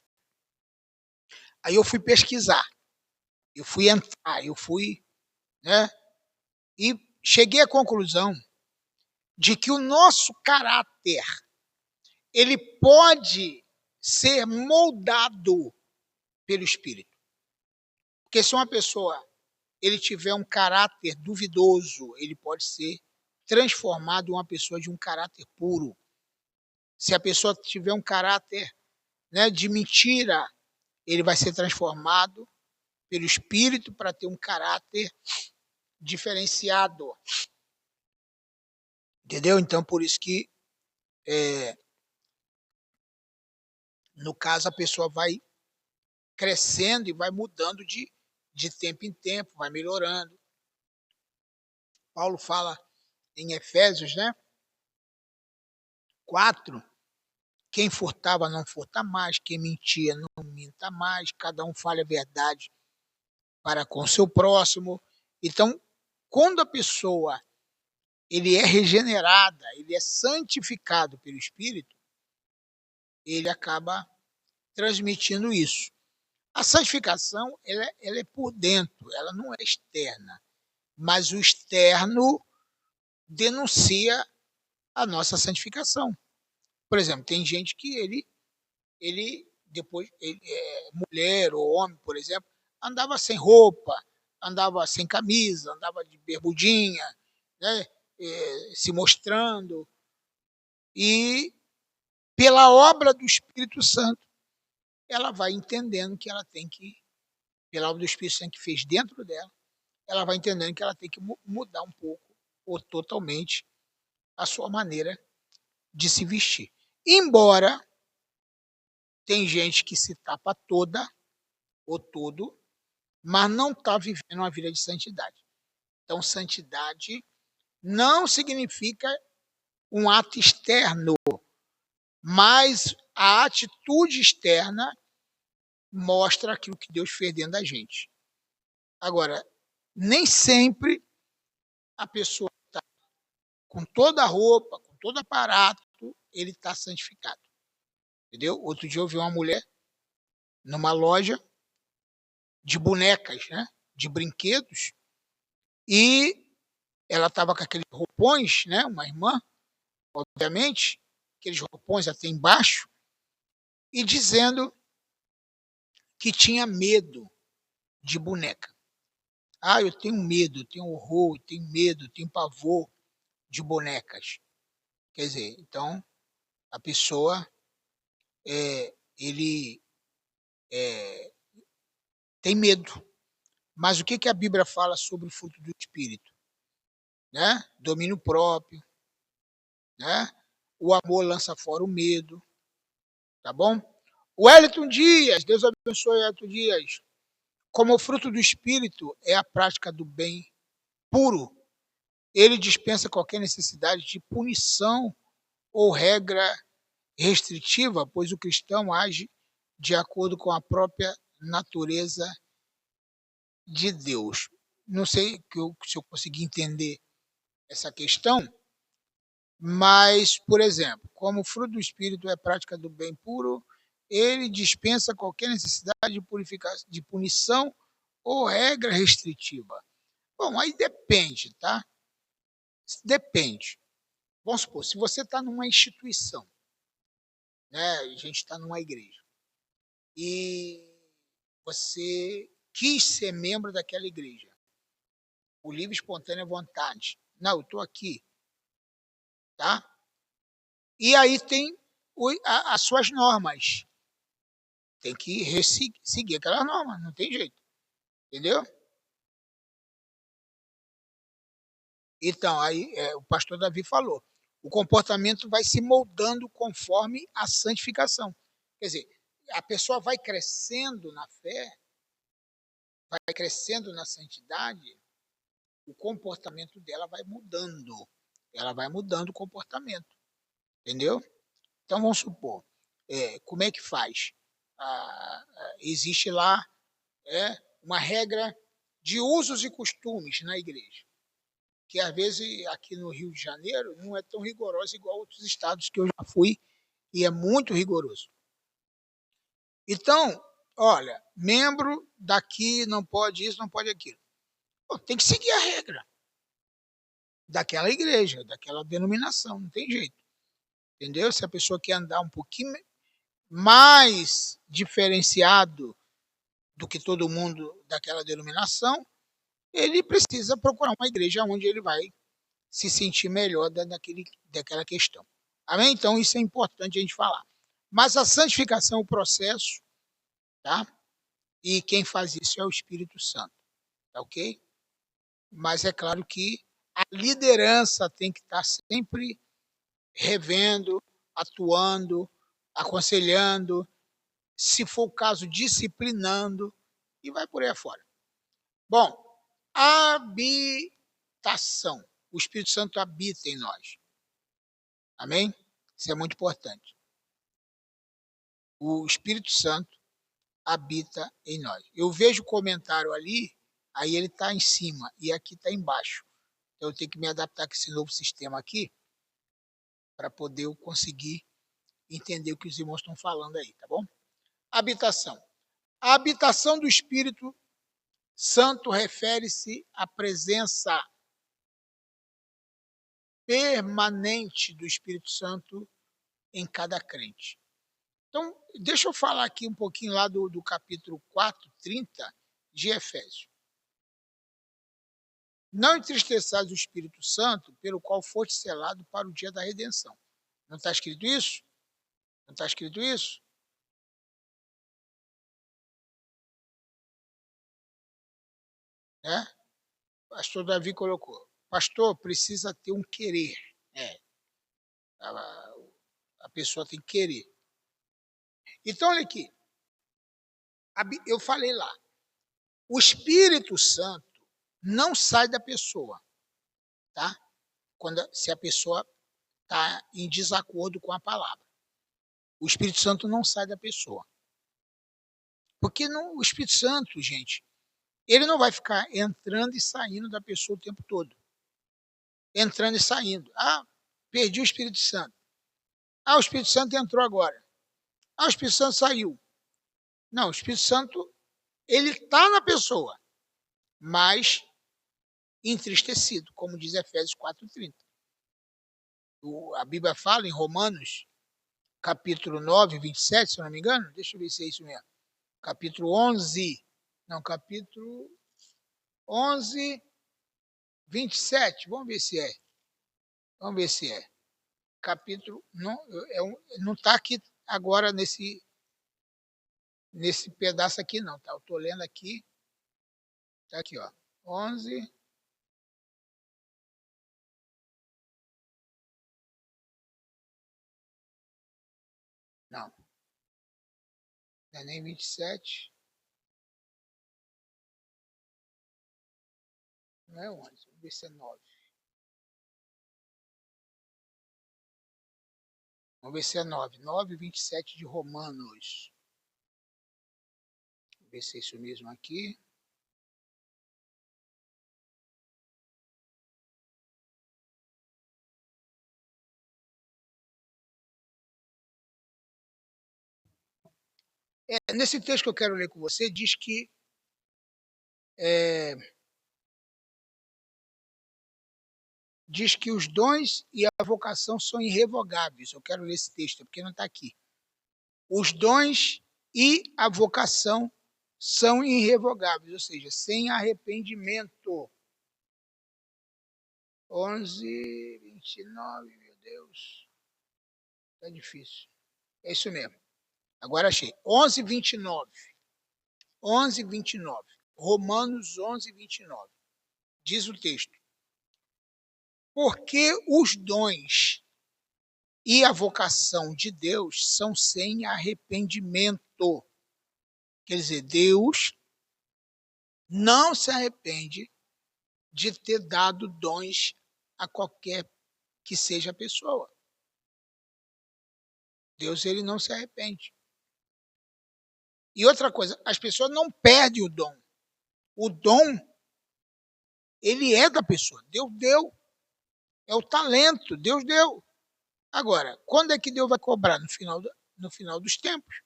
Aí eu fui pesquisar, eu fui entrar, né? E cheguei à conclusão de que o nosso caráter ele pode ser moldado pelo Espírito. Porque se uma pessoa ele tiver um caráter duvidoso, ele pode ser transformado em uma pessoa de um caráter puro. Se a pessoa tiver um caráter, né, de mentira, ele vai ser transformado pelo Espírito para ter um caráter diferenciado. Entendeu? Então, por isso que, no caso, a pessoa vai crescendo e vai mudando de tempo em tempo, vai melhorando. Paulo fala em Efésios, né? 4, quem furtava não furta mais, quem mentia não minta mais, cada um fale a verdade para com seu próximo. Então, quando a pessoa ele é regenerada, ele é santificado pelo Espírito, ele acaba transmitindo isso. A santificação ela é por dentro, ela não é externa, mas o externo denuncia a nossa santificação. Por exemplo, tem gente que ele depois, mulher ou homem, por exemplo, andava sem roupa, andava sem camisa, andava de bermudinha, né, se mostrando. E pela obra do Espírito Santo, ela vai entendendo que ela tem que, pela obra do Espírito Santo que fez dentro dela, ela vai entendendo que ela tem que mudar um pouco ou totalmente a sua maneira de se vestir. Embora tem gente que se tapa toda ou todo, mas não está vivendo uma vida de santidade. Então, santidade não significa um ato externo, mas a atitude externa mostra aquilo que Deus fez dentro da gente. Agora, nem sempre a pessoa está com toda a roupa, com todo aparato, ele está santificado. Entendeu? Outro dia eu vi uma mulher numa loja de bonecas, né? De brinquedos, e ela estava com aqueles roupões, né? Uma irmã, obviamente, aqueles roupões até embaixo, e dizendo que tinha medo de boneca. Ah, eu tenho medo, eu tenho horror, eu tenho medo, eu tenho pavor de bonecas. Quer dizer, então a pessoa ele tem medo. Mas o que, que a Bíblia fala sobre o fruto do Espírito? Né? Domínio próprio, né? O amor lança fora o medo, tá bom? O Wellington Dias, Deus abençoe o Wellington Dias. Como o fruto do Espírito é a prática do bem puro, ele dispensa qualquer necessidade de punição ou regra restritiva, pois o cristão age de acordo com a própria natureza de Deus. Não sei se eu consegui entender essa questão, mas, por exemplo, como o fruto do Espírito é a prática do bem puro, ele dispensa qualquer necessidade de punição ou regra restritiva. Bom, aí depende, tá? Depende. Vamos supor, se você está numa instituição, né? A gente está numa igreja, e você quis ser membro daquela igreja, por livre e espontânea vontade. Não, eu estou aqui, tá? E aí tem as suas normas. Tem que seguir aquelas normas, não tem jeito. Entendeu? Então, aí o pastor Davi falou, o comportamento vai se moldando conforme a santificação. Quer dizer, a pessoa vai crescendo na fé, vai crescendo na santidade, o comportamento dela vai mudando. Ela vai mudando o comportamento. Entendeu? Então vamos supor, como é que faz? Existe lá uma regra de usos e costumes na igreja, que às vezes aqui no Rio de Janeiro não é tão rigorosa igual outros estados que eu já fui, e é muito rigoroso. Então, olha, membro daqui não pode isso, não pode aquilo. Pô, tem que seguir a regra daquela igreja, daquela denominação, não tem jeito. Entendeu? Se a pessoa quer andar um pouquinho mais diferenciado do que todo mundo daquela denominação, ele precisa procurar uma igreja onde ele vai se sentir melhor daquela questão. Amém? Então, isso é importante a gente falar. Mas a santificação é o processo, tá? E quem faz isso é o Espírito Santo, tá ok? Mas é claro que a liderança tem que estar sempre revendo, atuando, aconselhando, se for o caso, disciplinando, e vai por aí afora. Bom, habitação. O Espírito Santo habita em nós. Amém? Isso é muito importante. O Espírito Santo habita em nós. Eu vejo o comentário ali, aí ele está em cima e aqui está embaixo. Então eu tenho que me adaptar com esse novo sistema aqui para poder eu conseguir entender o que os irmãos estão falando aí, tá bom? Habitação. A habitação do Espírito Santo refere-se à presença permanente do Espírito Santo em cada crente. Então, deixa eu falar aqui um pouquinho lá do capítulo 4, 30 de Efésios. Não entristeçais o Espírito Santo, pelo qual foste selado para o dia da redenção. Não está escrito isso? Não está escrito isso? Né? Pastor Davi colocou. Pastor, precisa ter um querer. A pessoa tem que querer. Então, olha aqui. Eu falei lá. O Espírito Santo não sai da pessoa, tá? Se a pessoa está em desacordo com a palavra. O Espírito Santo não sai da pessoa. Porque o Espírito Santo, gente, ele não vai ficar entrando e saindo da pessoa o tempo todo. Entrando e saindo. Ah, perdi o Espírito Santo. Ah, o Espírito Santo entrou agora. Ah, o Espírito Santo saiu. Não, o Espírito Santo, ele está na pessoa, mas entristecido, como diz Efésios 4:30. A Bíblia fala em Romanos, capítulo 9, 27, se eu não me engano. Deixa eu ver se é isso mesmo. Capítulo 11. Não, capítulo 11, 27. Vamos ver se é. Vamos ver se é. Capítulo. Não está aqui agora nesse pedaço aqui, não. Tá? Eu estou lendo aqui. Está aqui, ó. 11. Não. Não é nem 27. Não é 11. Vamos ver se é 9. Vamos ver se é 9. 9, 27 de Romanos. Vamos ver se é isso mesmo aqui. Nesse texto que eu quero ler com você, diz que os dons e a vocação são irrevogáveis. Eu quero ler esse texto, porque não está aqui. Os dons e a vocação são irrevogáveis, ou seja, sem arrependimento. 11, 29, meu Deus. Está difícil. É isso mesmo. Agora achei. 11, 29. 11, 29. Romanos 11, 29. Diz o texto. Porque os dons e a vocação de Deus são sem arrependimento. Quer dizer, Deus não se arrepende de ter dado dons a qualquer que seja a pessoa. Deus, ele não se arrepende. E outra coisa, as pessoas não perdem o dom. O dom, ele é da pessoa. Deus deu. É o talento, Deus deu. Agora, quando é que Deus vai cobrar? No final dos tempos.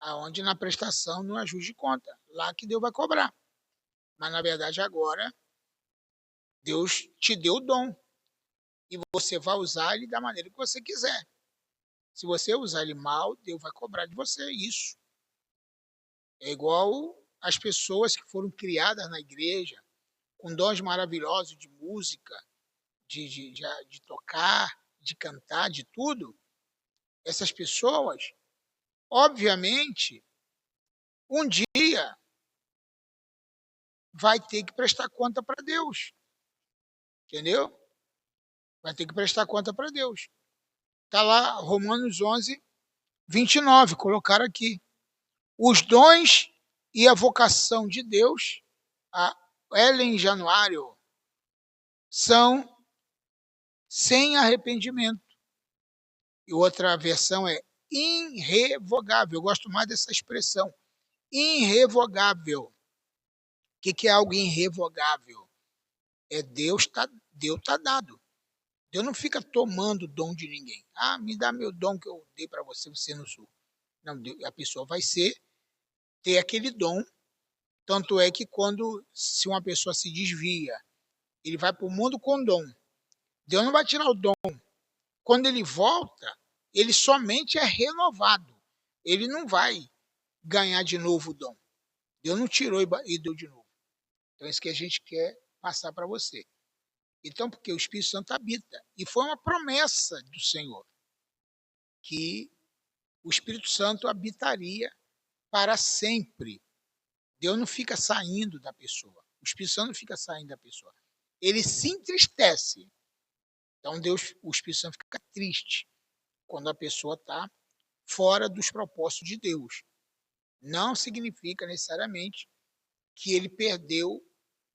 Aonde na prestação, no ajuste de conta. Lá que Deus vai cobrar. Mas, na verdade, agora, Deus te deu o dom. E você vai usar ele da maneira que você quiser. Se você usar ele mal, Deus vai cobrar de você isso. É igual as pessoas que foram criadas na igreja, com dons maravilhosos de música, de tocar, de cantar, de tudo. Essas pessoas, obviamente, um dia vai ter que prestar conta para Deus. Entendeu? Vai ter que prestar conta para Deus. Está lá Romanos 11, 29, colocaram aqui. Os dons e a vocação de Deus, a Ellen Januário, são sem arrependimento. E outra versão é irrevogável. Eu gosto mais dessa expressão. Irrevogável. O que é algo irrevogável? É Deus tá dado. Deus não fica tomando o dom de ninguém. Ah, me dá meu dom que eu dei para você, você não sou. Não, a pessoa vai ter aquele dom. Tanto é que se uma pessoa se desvia, ele vai para o mundo com dom. Deus não vai tirar o dom. Quando ele volta, ele somente é renovado. Ele não vai ganhar de novo o dom. Deus não tirou e deu de novo. Então é isso que a gente quer passar para você. Então, porque o Espírito Santo habita. E foi uma promessa do Senhor que o Espírito Santo habitaria para sempre. Deus não fica saindo da pessoa. O Espírito Santo não fica saindo da pessoa. Ele se entristece. Então, o Espírito Santo fica triste quando a pessoa está fora dos propósitos de Deus. Não significa necessariamente que ele perdeu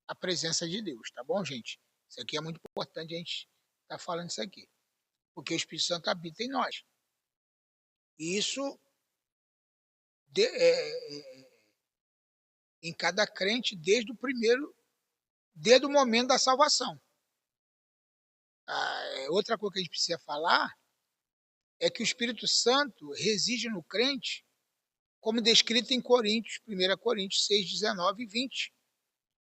a presença de Deus, tá bom, gente? Isso aqui é muito importante a gente estar falando isso aqui. Porque o Espírito Santo habita em nós. E isso em cada crente desde o momento da salvação. Outra coisa que a gente precisa falar é que o Espírito Santo reside no crente, como descrito em Coríntios, 1 Coríntios 6, 19 e 20,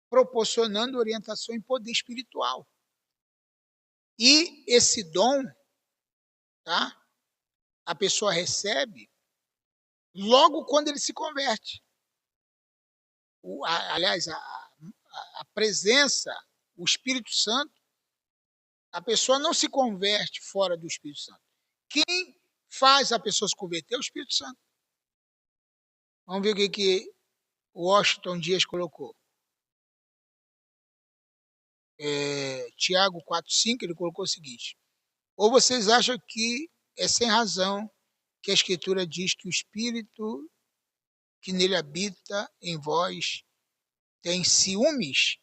proporcionando orientação em poder espiritual. E esse dom, tá? A pessoa recebe logo quando ele se converte. Aliás, a presença, o Espírito Santo, a pessoa não se converte fora do Espírito Santo. Quem faz a pessoa se converter é o Espírito Santo. Vamos ver o que o Washington Dias colocou. Tiago 4,5, ele colocou o seguinte: ou vocês acham que é sem razão que a Escritura diz que o Espírito que nele habita em vós tem ciúmes?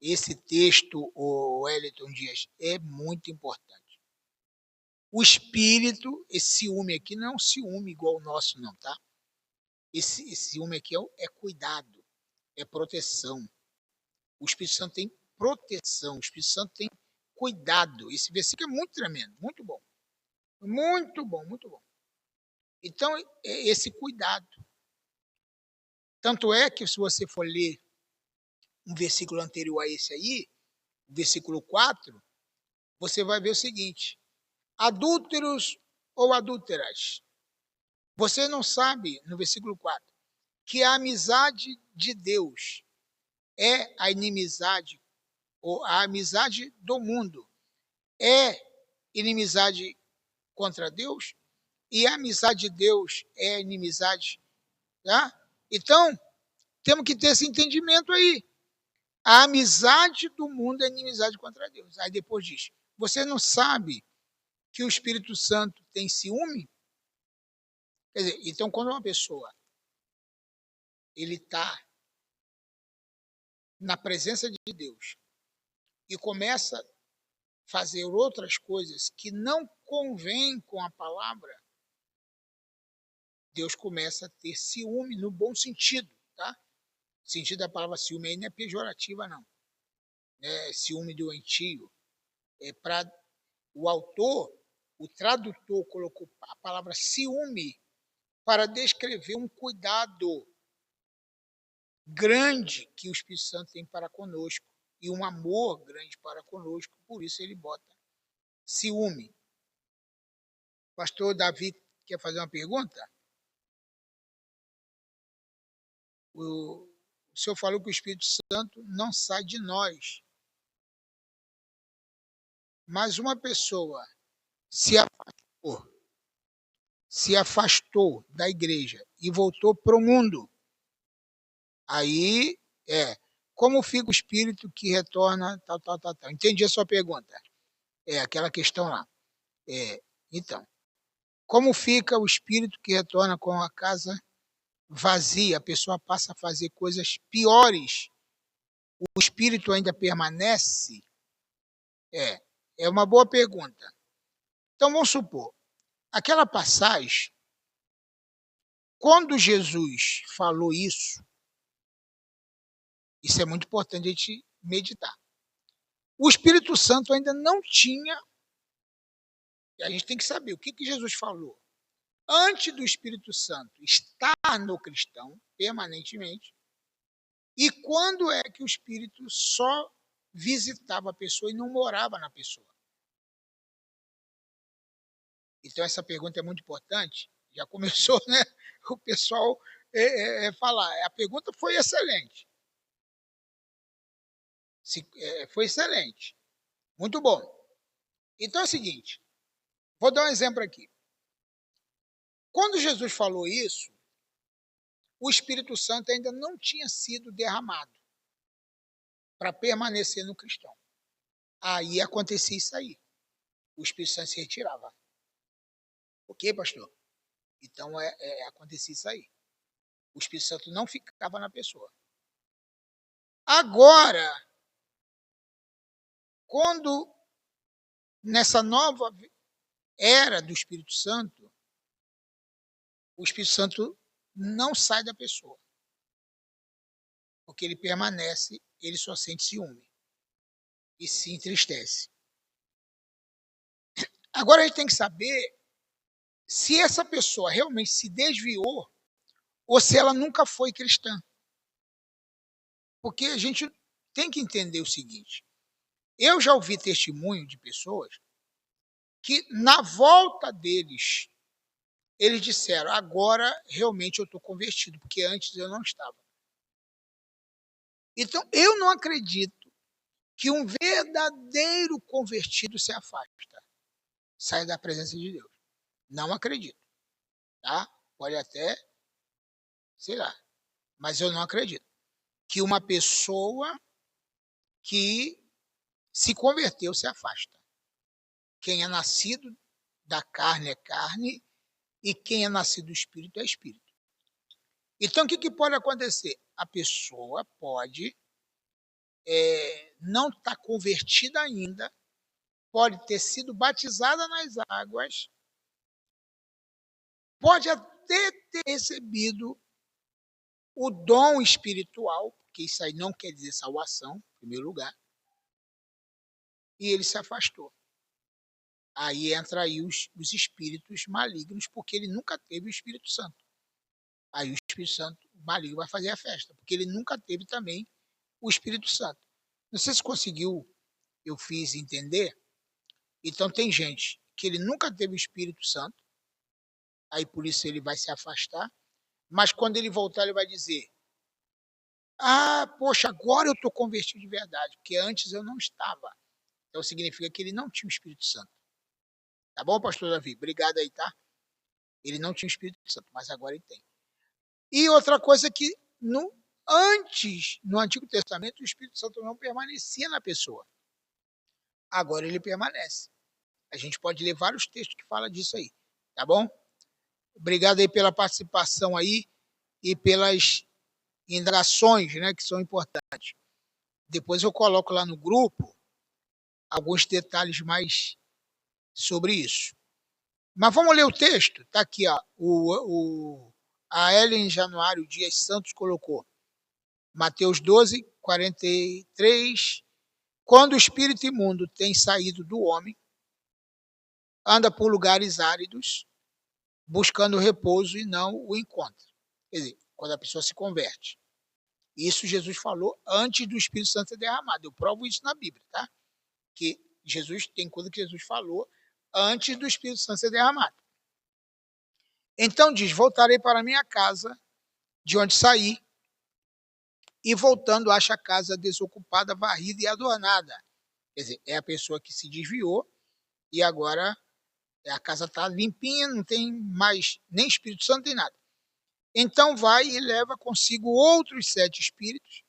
Esse texto, o Wellington Dias, é muito importante. O Espírito, esse ciúme aqui não é um ciúme igual o nosso, não, tá? Esse ciúme aqui é cuidado, é proteção. O Espírito Santo tem proteção, o Espírito Santo tem cuidado. Esse versículo é muito tremendo, muito bom. Muito bom, muito bom. Então, é esse cuidado. Tanto é que, se você for ler um versículo anterior a esse aí, versículo 4, você vai ver o seguinte: adúlteros ou adúlteras, você não sabe, no versículo 4, que a amizade de Deus é a inimizade, ou a amizade do mundo é inimizade contra Deus, e a amizade de Deus é inimizade, tá? Então, temos que ter esse entendimento aí. A amizade do mundo é inimizade contra Deus. Aí depois diz: você não sabe que o Espírito Santo tem ciúme? Quer dizer, então quando uma pessoa ele está na presença de Deus e começa a fazer outras coisas que não convêm com a palavra, Deus começa a ter ciúme no bom sentido, tá? O sentido da palavra ciúme aí não é pejorativa, não. É ciúme doentio. É para o autor, o tradutor colocou a palavra ciúme para descrever um cuidado grande que o Espírito Santo tem para conosco e um amor grande para conosco, por isso ele bota ciúme. Pastor Davi quer fazer uma pergunta? O senhor falou que o Espírito Santo não sai de nós, mas uma pessoa se afastou da igreja e voltou para o mundo. Aí como fica o espírito que retorna, tal. Entendi a sua pergunta. É aquela questão lá. Então, como fica o espírito que retorna com a casa vazia? A pessoa passa a fazer coisas piores. O espírito ainda permanece? É uma boa pergunta. Então, vamos supor, aquela passagem, quando Jesus falou isso é muito importante a gente meditar. O Espírito Santo ainda não tinha, e a gente tem que saber o que Jesus falou antes do Espírito Santo estar no cristão permanentemente, e quando é que o Espírito só visitava a pessoa e não morava na pessoa. Então essa pergunta é muito importante. Já começou, né, o pessoal falar. A pergunta foi excelente. Foi excelente. Muito bom. Então é o seguinte, vou dar um exemplo aqui. Quando Jesus falou isso, o Espírito Santo ainda não tinha sido derramado para permanecer no cristão. Aí acontecia isso aí. O Espírito Santo se retirava. Ok, pastor? Então acontecia isso aí. O Espírito Santo não ficava na pessoa. Agora, quando nessa nova era do Espírito Santo, o Espírito Santo não sai da pessoa. Porque ele permanece, ele só sente ciúme. E se entristece. Agora a gente tem que saber se essa pessoa realmente se desviou ou se ela nunca foi cristã. Porque a gente tem que entender o seguinte. Eu já ouvi testemunho de pessoas que na volta deles, eles disseram, agora realmente eu estou convertido, porque antes eu não estava. Então, eu não acredito que um verdadeiro convertido se afasta, sai da presença de Deus. Não acredito. Tá? Pode até, sei lá, mas eu não acredito que uma pessoa que se converteu se afasta. Quem é nascido da carne é carne e quem é nascido do espírito é espírito. Então, o que pode acontecer? A pessoa pode não estar convertida ainda, pode ter sido batizada nas águas, pode até ter recebido o dom espiritual, porque isso aí não quer dizer salvação, em primeiro lugar, e ele se afastou. Aí entra aí os espíritos malignos, porque ele nunca teve o Espírito Santo. Aí o Espírito Santo maligno vai fazer a festa, porque ele nunca teve também o Espírito Santo. Não sei se conseguiu, eu fiz entender. Então tem gente que ele nunca teve o Espírito Santo, aí por isso ele vai se afastar, mas quando ele voltar ele vai dizer, poxa, agora eu estou convertido de verdade, porque antes eu não estava. Então significa que ele não tinha o Espírito Santo. Tá bom, pastor Davi? Obrigado aí, tá? Ele não tinha o Espírito Santo, mas agora ele tem. E outra coisa é que antes, no Antigo Testamento, o Espírito Santo não permanecia na pessoa. Agora ele permanece. A gente pode ler vários textos que falam disso aí, tá bom? Obrigado aí pela participação aí e pelas indagações, né, que são importantes. Depois eu coloco lá no grupo alguns detalhes mais sobre isso. Mas vamos ler o texto? Está aqui, ó. A Ellen Januário Dias Santos colocou. Mateus 12, 43. Quando o espírito imundo tem saído do homem, anda por lugares áridos, buscando repouso e não o encontra. Quer dizer, quando a pessoa se converte. Isso Jesus falou antes do Espírito Santo ser derramado. Eu provo isso na Bíblia, tá? Que Jesus tem coisa que Jesus falou antes do Espírito Santo ser derramado. Então diz: voltarei para minha casa, de onde saí, e voltando acha a casa desocupada, varrida e adornada. Quer dizer, é a pessoa que se desviou e agora a casa está limpinha, não tem mais nem Espírito Santo nem nada. Então vai e leva consigo outros 7 espíritos,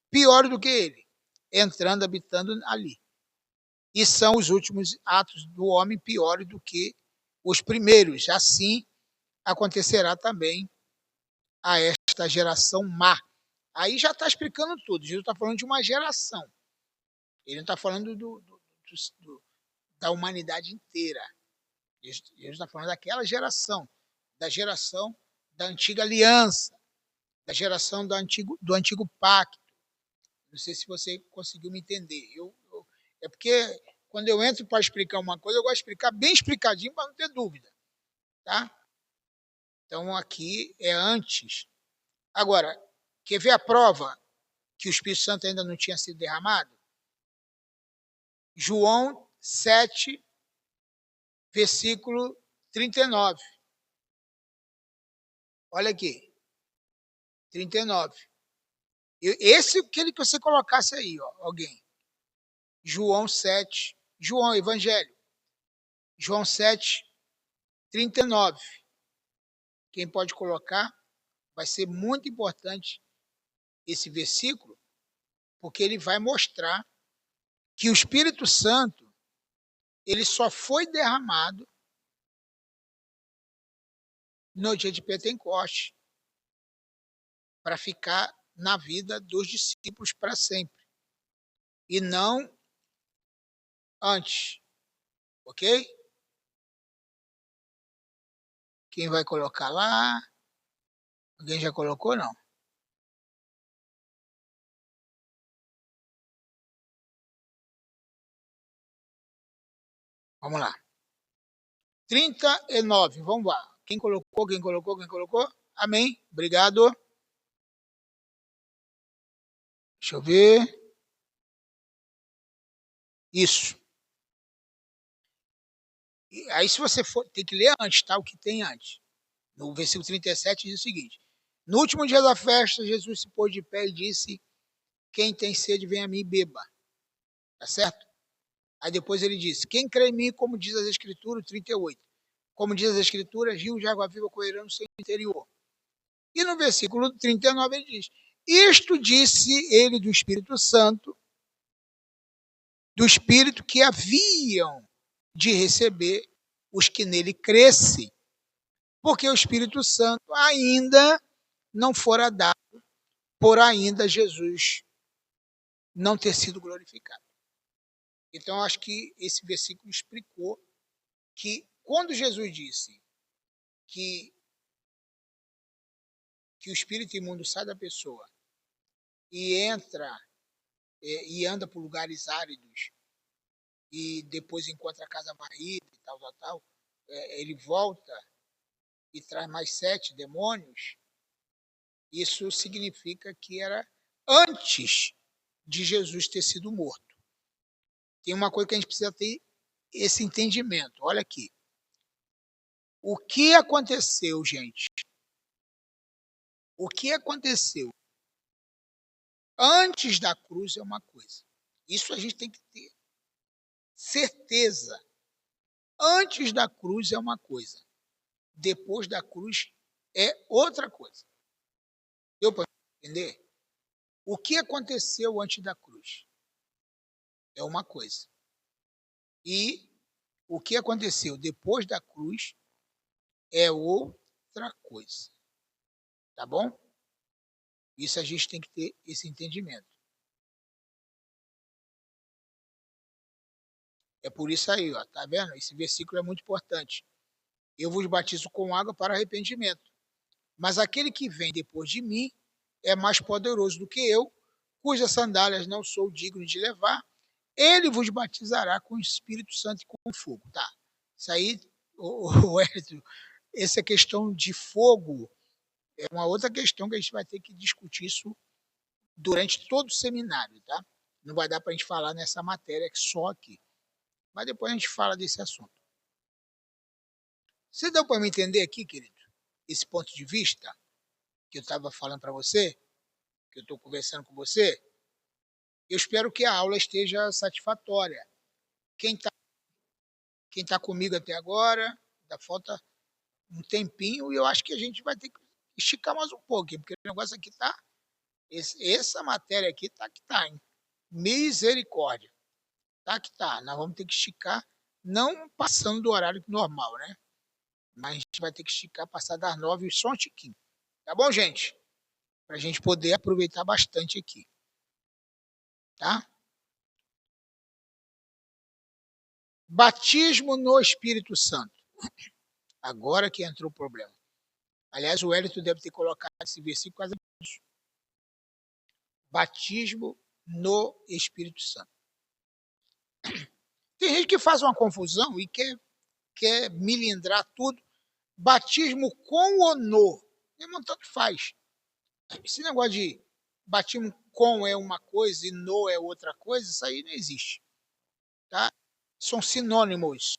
piores do que ele, entrando, habitando ali. E são os últimos atos do homem piores do que os primeiros. Assim acontecerá também a esta geração má. Aí já está explicando tudo. Jesus está falando de uma geração. Ele não está falando da humanidade inteira. Jesus está falando daquela geração, da geração da antiga aliança, da geração do antigo pacto. Não sei se você conseguiu me entender. É porque quando eu entro para explicar uma coisa, eu gosto de explicar bem explicadinho para não ter dúvida. Tá? Então aqui é antes. Agora, quer ver a prova que o Espírito Santo ainda não tinha sido derramado? João 7, versículo 39. Olha aqui. 39. Esse aquele que você colocasse aí, ó, alguém. João 7. João, Evangelho. João 7, 39. Quem pode colocar? Vai ser muito importante esse versículo, porque ele vai mostrar que o Espírito Santo ele só foi derramado no dia de Pentecostes para ficar na vida dos discípulos para sempre e não antes, ok? Quem vai colocar lá? Alguém já colocou, não? Vamos lá. 39, vamos lá. Quem colocou, quem colocou, quem colocou? Amém. Obrigado. Deixa eu ver. Isso. E aí, se você for, tem que ler antes, tá? O que tem antes. No versículo 37 diz o seguinte: no último dia da festa, Jesus se pôs de pé e disse: quem tem sede, vem a mim e beba. Tá certo? Aí depois ele disse: quem crê em mim, como diz as Escrituras, 38. Como diz as Escrituras, rios de água viva correrão no seu interior. E no versículo 39 ele diz: isto disse ele do Espírito Santo, do Espírito que haviam de receber os que nele crescem, porque o Espírito Santo ainda não fora dado, por ainda Jesus não ter sido glorificado. Então, acho que esse versículo explicou que quando Jesus disse que o espírito imundo sai da pessoa e entra e anda por lugares áridos e depois encontra a casa varrida e tal, ele volta e traz mais 7 demônios, isso significa que era antes de Jesus ter sido morto. Tem uma coisa que a gente precisa ter esse entendimento. Olha aqui. O que aconteceu, gente? O que aconteceu antes da cruz é uma coisa. Isso a gente tem que ter certeza. Antes da cruz é uma coisa. Depois da cruz é outra coisa. Deu para entender? O que aconteceu antes da cruz é uma coisa. E o que aconteceu depois da cruz é outra coisa. Tá bom? Isso a gente tem que ter esse entendimento. É por isso aí, ó, tá vendo? Esse versículo é muito importante. Eu vos batizo com água para arrependimento. Mas aquele que vem depois de mim é mais poderoso do que eu, cujas sandálias não sou digno de levar. Ele vos batizará com o Espírito Santo e com fogo. Tá. Isso aí, o Hélio, essa questão de fogo é uma outra questão que a gente vai ter que discutir isso durante todo o seminário, tá? Não vai dar para a gente falar nessa matéria só aqui. Mas depois a gente fala desse assunto. Você deu para me entender aqui, querido? Esse ponto de vista que eu estava falando para você, que eu estou conversando com você? Eu espero que a aula esteja satisfatória. Quem está quem tá comigo até agora, ainda falta um tempinho e eu acho que a gente vai ter que esticar mais um pouco, porque o negócio aqui tá. Essa matéria aqui tá que tá, hein? Misericórdia. Tá que tá. Nós vamos ter que esticar, não passando do horário normal, né? Mas a gente vai ter que esticar, passar das 9 só um tiquinho. Tá bom, gente? Pra gente poder aproveitar bastante aqui. Tá? Batismo no Espírito Santo. Agora que entrou o problema. Aliás, o Wellington deve ter colocado esse versículo quase isso. Batismo no Espírito Santo. Tem gente que faz uma confusão e quer milindrar tudo. Batismo com ou no. Não tanto faz. Esse negócio de batismo com é uma coisa e no é outra coisa, isso aí não existe. Tá? São sinônimos.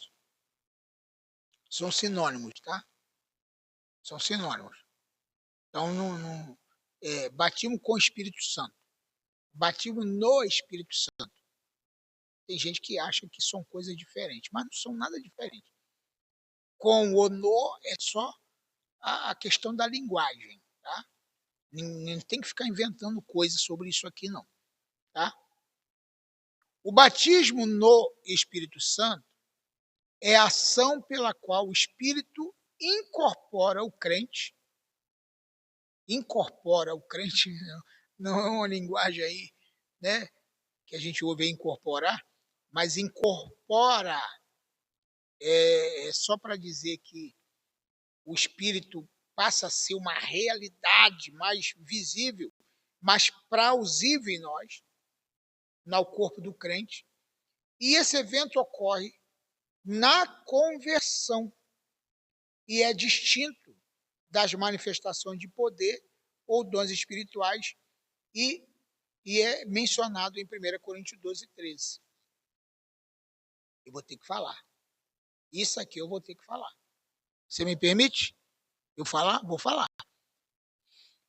São sinônimos, tá? São sinônimos. Então, batismo com o Espírito Santo. Batismo no Espírito Santo. Tem gente que acha que são coisas diferentes, mas não são nada diferente. Com ou no é só a questão da linguagem, tá? Não tem que ficar inventando coisas sobre isso aqui, não, tá? O batismo no Espírito Santo é a ação pela qual o Espírito incorpora o crente, não é uma linguagem aí, né, que a gente ouve incorporar, mas incorpora é só para dizer que o Espírito passa a ser uma realidade mais visível, mais plausível em nós, no corpo do crente. E esse evento ocorre na conversão e é distinto das manifestações de poder ou dons espirituais e é mencionado em 1 Coríntios 12, 13. Eu vou ter que falar. Isso aqui eu vou ter que falar. Você me permite? Eu falar? Vou falar.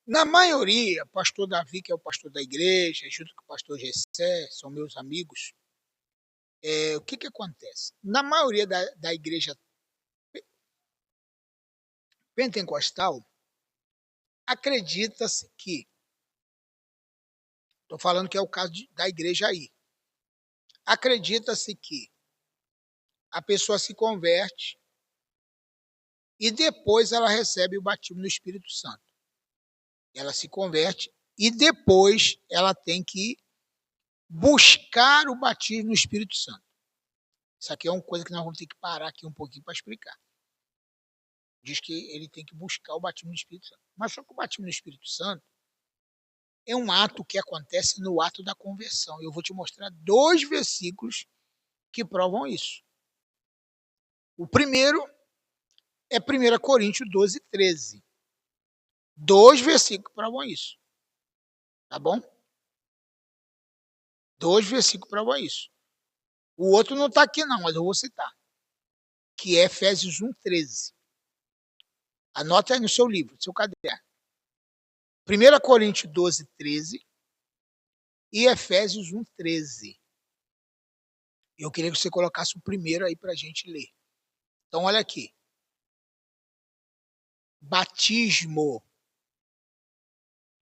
Na maioria, pastor Davi, que é o pastor da igreja, junto com o pastor Gessé, são meus amigos, o que acontece? Na maioria da igreja pentecostal, acredita-se que, estou falando que é o caso da igreja aí, acredita-se que a pessoa se converte e depois ela recebe o batismo no Espírito Santo. Ela se converte e depois ela tem que buscar o batismo no Espírito Santo. Isso aqui é uma coisa que nós vamos ter que parar aqui um pouquinho para explicar. Diz que ele tem que buscar o batismo no Espírito Santo. Mas só que o batismo no Espírito Santo é um ato que acontece no ato da conversão. Eu vou te mostrar 2 versículos que provam isso. O primeiro é 1 Coríntios 12, 13. 2 versículos provam isso. Tá bom? 2 versículos provam isso. O outro não está aqui não, mas eu vou citar. Que é Efésios 1, 13. Anota aí no seu livro, no seu caderno. 1 Coríntios 12, 13 e Efésios 1, 13. Eu queria que você colocasse o primeiro aí para a gente ler. Então, olha aqui. Batismo.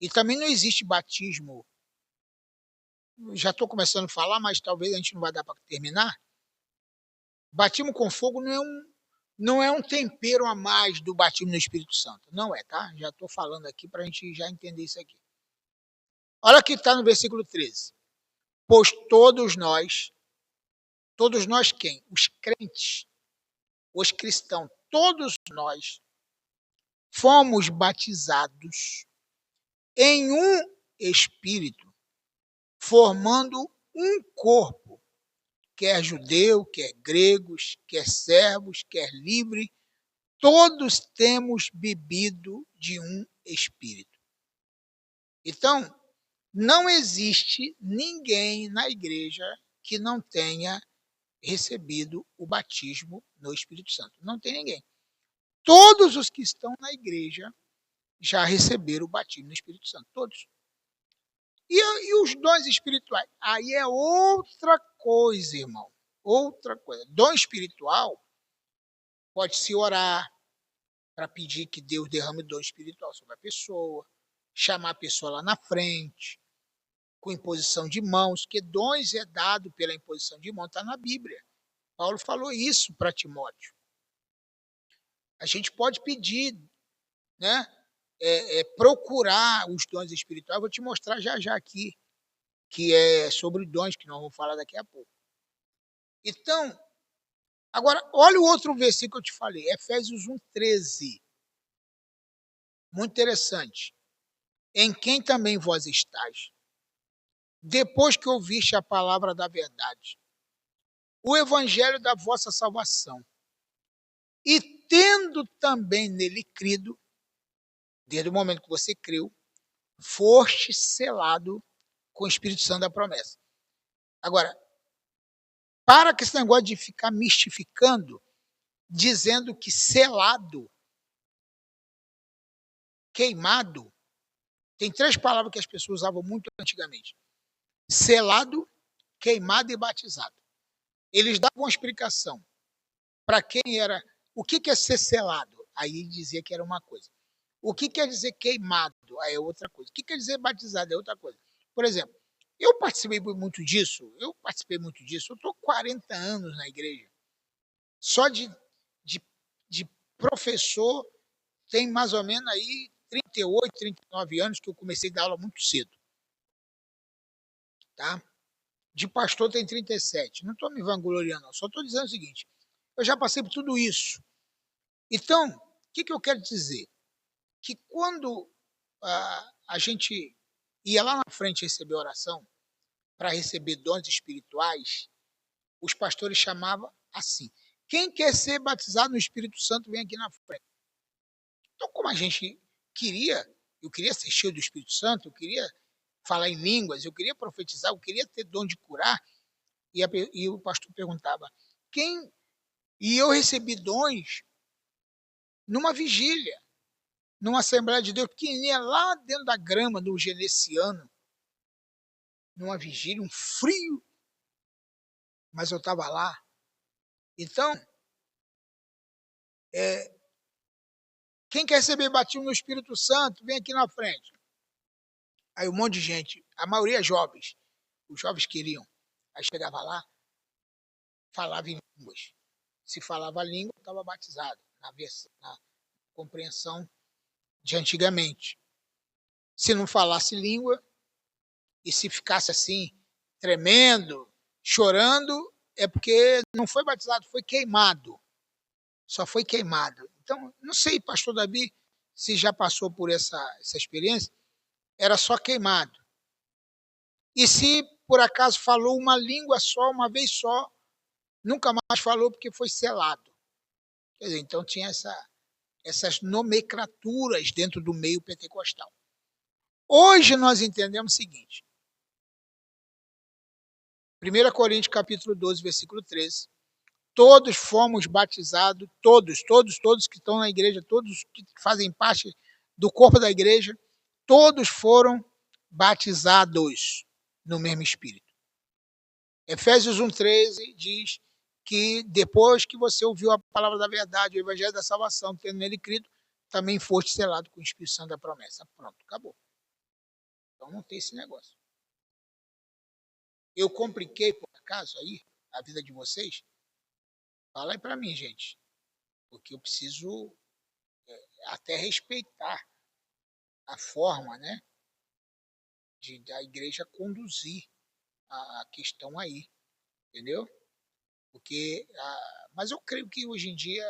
E também não existe batismo. Já estou começando a falar, mas talvez a gente não vai dar para terminar. Batismo com fogo não é um tempero a mais do batismo no Espírito Santo. Não é, tá? Já estou falando aqui para a gente já entender isso aqui. Olha que está no versículo 13. Pois todos nós Todos nós quem? Os crentes, os cristãos, todos nós fomos batizados em um espírito, formando um corpo, quer judeu, quer gregos, quer servos, quer livre, todos temos bebido de um espírito. Então, não existe ninguém na igreja que não tenha recebido o batismo no Espírito Santo. Não tem ninguém. Todos os que estão na igreja já receberam o batismo no Espírito Santo. Todos. E os dons espirituais? Aí é outra coisa, irmão. Outra coisa. Dom espiritual pode-se orar para pedir que Deus derrame dom espiritual sobre a pessoa, chamar a pessoa lá na frente, com imposição de mãos, que dons é dado pela imposição de mãos, está na Bíblia. Paulo falou isso para Timóteo. A gente pode pedir, né? Procurar os dons espirituais. Vou te mostrar já já aqui, que é sobre dons, que nós vamos falar daqui a pouco. Então, agora, olha o outro versículo que eu te falei, Efésios 1,13. Muito interessante. Em quem também vós estáis, depois que ouviste a palavra da verdade, o evangelho da vossa salvação, e tendo também nele crido, desde o momento que você creu, foste selado com o Espírito Santo da promessa. Agora, para que esse negócio de ficar mistificando, dizendo que selado, queimado, tem três palavras que as pessoas usavam muito antigamente: selado, queimado e batizado. Eles davam uma explicação para quem era, o que é ser selado? Aí dizia que era uma coisa. O que quer dizer queimado? Aí é outra coisa. O que quer dizer batizado? É outra coisa. Por exemplo, eu participei muito disso. Eu estou 40 anos na igreja. Só de, de professor tem mais ou menos aí 38, 39 anos que eu comecei a dar aula muito cedo. Tá? De pastor tem 37. Não estou me vangloriando, não. Só estou dizendo o seguinte: eu já passei por tudo isso. Então, o que eu quero dizer? Que quando a gente ia lá na frente receber oração, para receber dons espirituais, os pastores chamavam assim: quem quer ser batizado no Espírito Santo, vem aqui na frente. Então, como a gente eu queria ser cheio do Espírito Santo, eu queria falar em línguas, eu queria profetizar, eu queria ter dom de curar, e o pastor perguntava: quem? E eu recebi dons numa vigília, numa Assembleia de Deus pequenininha, lá dentro da grama do Genesiano, numa vigília, um frio, mas eu estava lá. Então, quem quer receber batismo no Espírito Santo, vem aqui na frente. Aí um monte de gente, a maioria jovens, os jovens queriam. Aí chegava lá, falava em línguas. Se falava a língua, estava batizado, na compreensão de antigamente. Se não falasse língua, e se ficasse assim, tremendo, chorando, é porque não foi batizado, foi queimado. Só foi queimado. Então, não sei, pastor Davi, se já passou por essa experiência, era só queimado. E se por acaso falou uma língua só, uma vez só, nunca mais falou porque foi selado. Quer dizer, então tinha essas nomenclaturas dentro do meio pentecostal. Hoje nós entendemos o seguinte: 1 Coríntios capítulo 12, versículo 13. Todos fomos batizados, todos que estão na igreja, todos que fazem parte do corpo da igreja, todos foram batizados no mesmo Espírito. Efésios 1,13 diz que depois que você ouviu a palavra da verdade, o evangelho da salvação, tendo nele crido, também foste selado com o Espírito Santo da promessa. Pronto, acabou. Então não tem esse negócio. Eu compliquei, por acaso, aí, a vida de vocês? Fala aí para mim, gente. Porque eu preciso até respeitar a forma, né, da igreja conduzir a questão aí. Entendeu? Mas eu creio que hoje em dia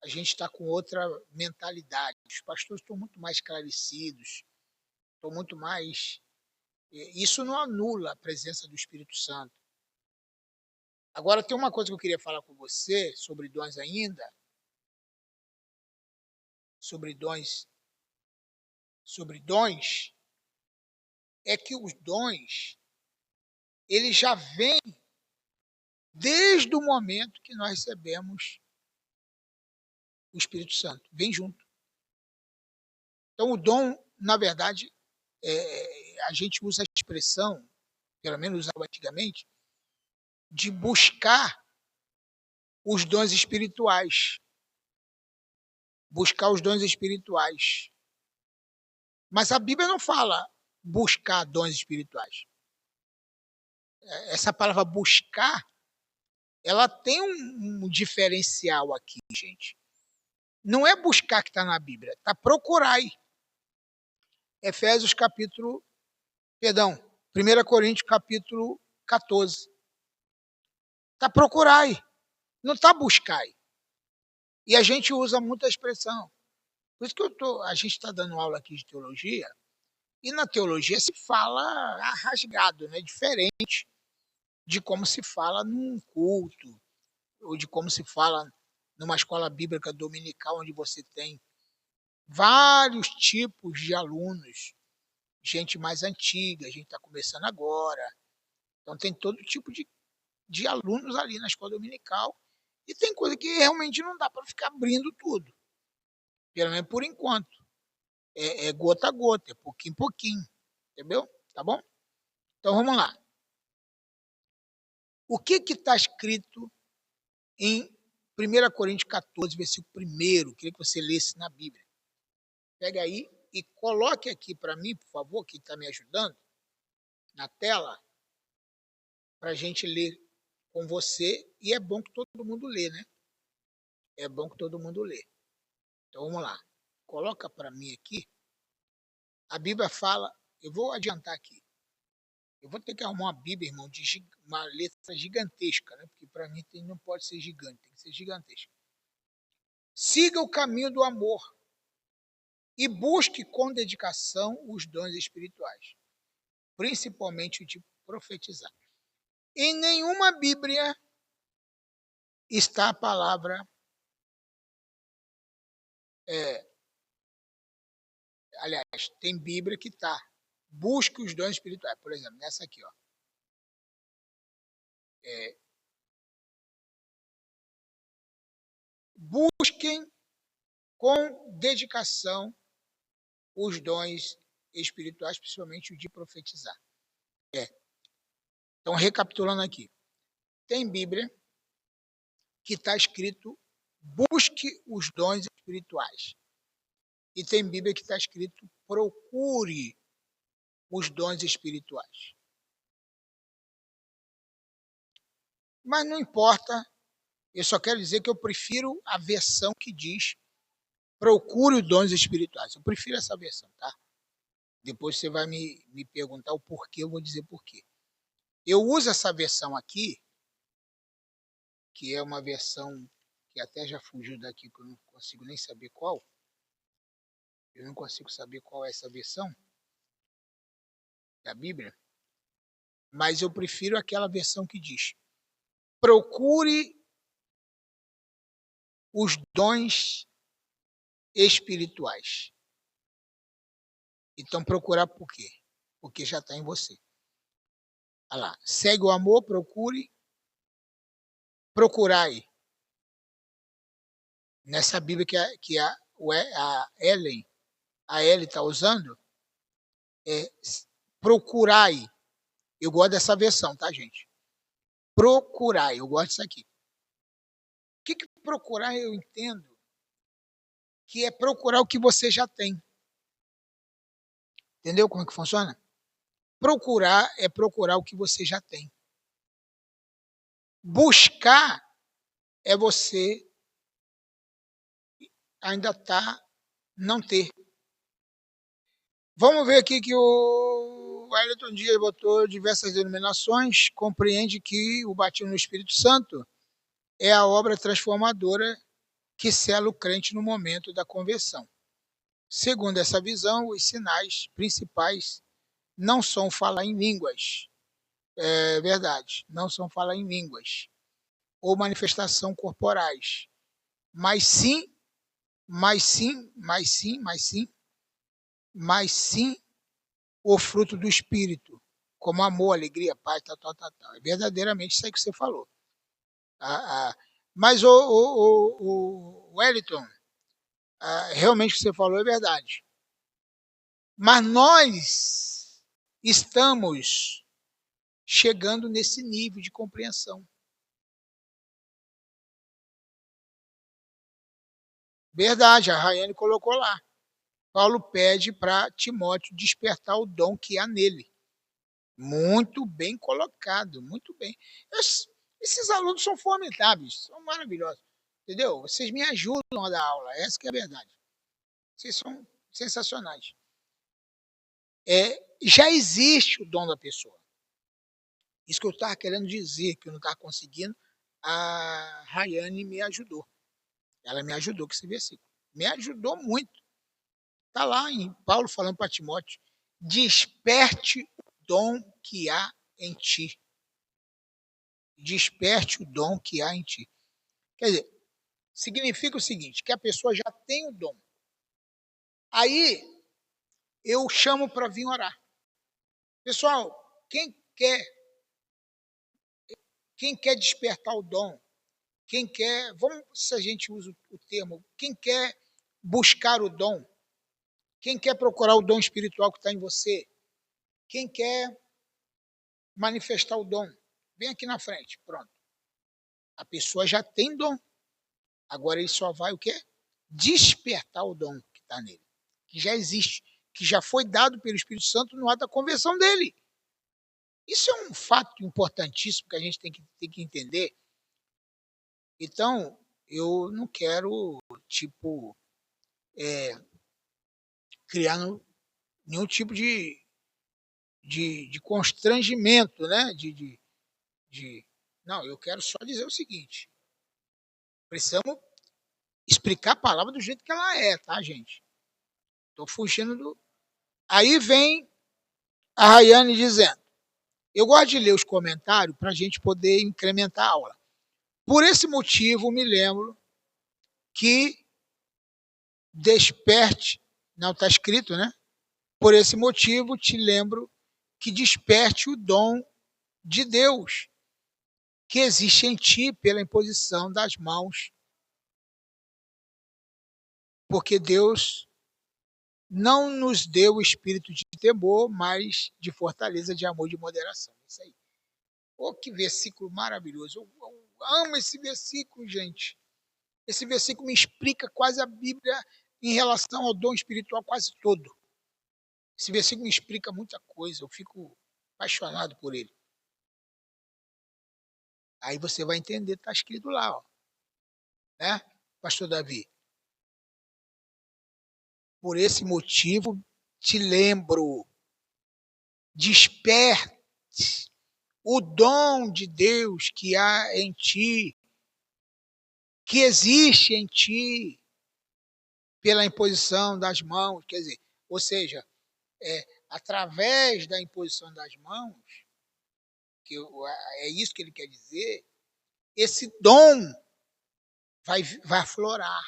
a gente está com outra mentalidade. Os pastores estão muito mais esclarecidos, estão muito mais. Isso não anula a presença do Espírito Santo. Agora, tem uma coisa que eu queria falar com você sobre dons ainda, sobre dons, é que os dons, eles já vêm desde o momento que nós recebemos o Espírito Santo, vem junto. Então, o dom, na verdade, a gente usa a expressão, pelo menos usava antigamente, de buscar os dons espirituais. Buscar os dons espirituais. Mas a Bíblia não fala buscar dons espirituais. Essa palavra buscar, ela tem um diferencial aqui, gente. Não é buscar que está na Bíblia, está procurar aí. Efésios capítulo, perdão, 1 Coríntios capítulo 14. Está procurar aí, não está buscar aí. E a gente usa muita expressão. Por isso que a gente está dando aula aqui de teologia, e na teologia se fala rasgado, né? Diferente de como se fala num culto, ou de como se fala numa escola bíblica dominical, onde você tem vários tipos de alunos, gente mais antiga, a gente está começando agora. Então tem todo tipo de alunos ali na escola dominical, e tem coisa que realmente não dá para ficar abrindo tudo, pelo menos por enquanto. É gota a gota, é pouquinho em pouquinho, entendeu? Tá bom? Então vamos lá. O que está escrito em 1 Coríntios 14, versículo 1? Queria que você lesse na Bíblia. Pega aí e coloque aqui para mim, por favor, quem está me ajudando, na tela, para a gente ler com você. E é bom que todo mundo lê, né? É bom que todo mundo lê. Então vamos lá. Coloca para mim aqui. A Bíblia fala, eu vou adiantar aqui. Eu vou ter que arrumar uma Bíblia, irmão, de uma letra gigantesca, né? Porque para mim não pode ser gigante, tem que ser gigantesca. Siga o caminho do amor e busque com dedicação os dons espirituais, principalmente o de profetizar. Em nenhuma Bíblia está a palavra, aliás, tem Bíblia que está, busque os dons espirituais. Por exemplo, nessa aqui, ó. Busquem com dedicação os dons espirituais, principalmente o de profetizar. Então, recapitulando aqui. Tem Bíblia que está escrito busque os dons espirituais. E tem Bíblia que está escrito procure os dons espirituais. Mas não importa, eu só quero dizer que eu prefiro a versão que diz procure os dons espirituais. Eu prefiro essa versão, tá? Depois você vai me perguntar o porquê, eu vou dizer porquê. Eu uso essa versão aqui, que é uma versão que até já fugiu daqui, que eu não consigo nem saber qual. Eu não consigo saber qual é essa versão da Bíblia, mas eu prefiro aquela versão que diz: procure os dons espirituais. Então, procurar por quê? Porque já está em você. Olha lá. Segue o amor, procure. Procurai. Nessa Bíblia que a Ellen está usando, é procurai. Eu gosto dessa versão, tá, gente? Procurai. Eu gosto disso aqui. O que procurar eu entendo que é procurar o que você já tem. Entendeu como é que funciona? Procurar é procurar o que você já tem. Buscar é você ainda não ter. Vamos ver aqui que o Ayrton Dias botou diversas denominações, compreende que o batismo no Espírito Santo é a obra transformadora que sela o crente no momento da conversão. Segundo essa visão, os sinais principais não são falar em línguas, é verdade, não são falar em línguas ou manifestação corporais, mas sim, mas sim, mas sim, mas sim, mas sim o fruto do Espírito, como amor, alegria, paz, tal, tal, tal, tal. É verdadeiramente isso aí que você falou. Mas o Wellington, realmente o que você falou é verdade. Mas nós estamos chegando nesse nível de compreensão. Verdade, a Rayane colocou lá. Paulo pede para Timóteo despertar o dom que há nele. Muito bem colocado, muito bem. Esses alunos são formidáveis, são maravilhosos. Entendeu? Vocês me ajudam a dar aula, essa que é a verdade. Vocês são sensacionais. Já existe o dom da pessoa. Isso que eu estava querendo dizer, que eu não estava conseguindo, a Rayane me ajudou. Ela me ajudou com esse versículo. Me ajudou muito. Está lá em Paulo falando para Timóteo: desperte o dom que há em ti. Desperte o dom que há em ti. Quer dizer, significa o seguinte, que a pessoa já tem o dom. Aí eu chamo para vir orar. Pessoal, quem quer despertar o dom, quem quer, vamos se a gente usa o termo, quem quer buscar o dom, quem quer procurar o dom espiritual que está em você, quem quer manifestar o dom, vem aqui na frente, pronto. A pessoa já tem dom. Agora ele só vai o quê? Despertar o dom que está nele, que já existe, que já foi dado pelo Espírito Santo no ato da conversão dele. Isso é um fato importantíssimo que a gente tem que entender. Então, eu não quero, tipo, criar nenhum tipo de constrangimento, né? Não, eu quero só dizer o seguinte: precisamos explicar a palavra do jeito que ela é, tá, gente? Estou fugindo do. Aí vem a Rayane dizendo: eu gosto de ler os comentários para a gente poder incrementar a aula. Por esse motivo, me lembro que desperte. Não está escrito, né? Por esse motivo, te lembro que desperte o dom de Deus que existe em ti pela imposição das mãos. Porque Deus não nos deu o espírito de temor, mas de fortaleza, de amor e de moderação. Isso aí. Oh, que versículo maravilhoso. Eu amo esse versículo, gente. Esse versículo me explica quase a Bíblia em relação ao dom espiritual quase todo. Esse versículo me explica muita coisa. Eu fico apaixonado por ele. Aí você vai entender, está escrito lá, ó, né, Pastor Davi? Por esse motivo, te lembro, desperte o dom de Deus que há em ti, que existe em ti, pela imposição das mãos, quer dizer, ou seja, através da imposição das mãos, que é isso que ele quer dizer, esse dom vai aflorar,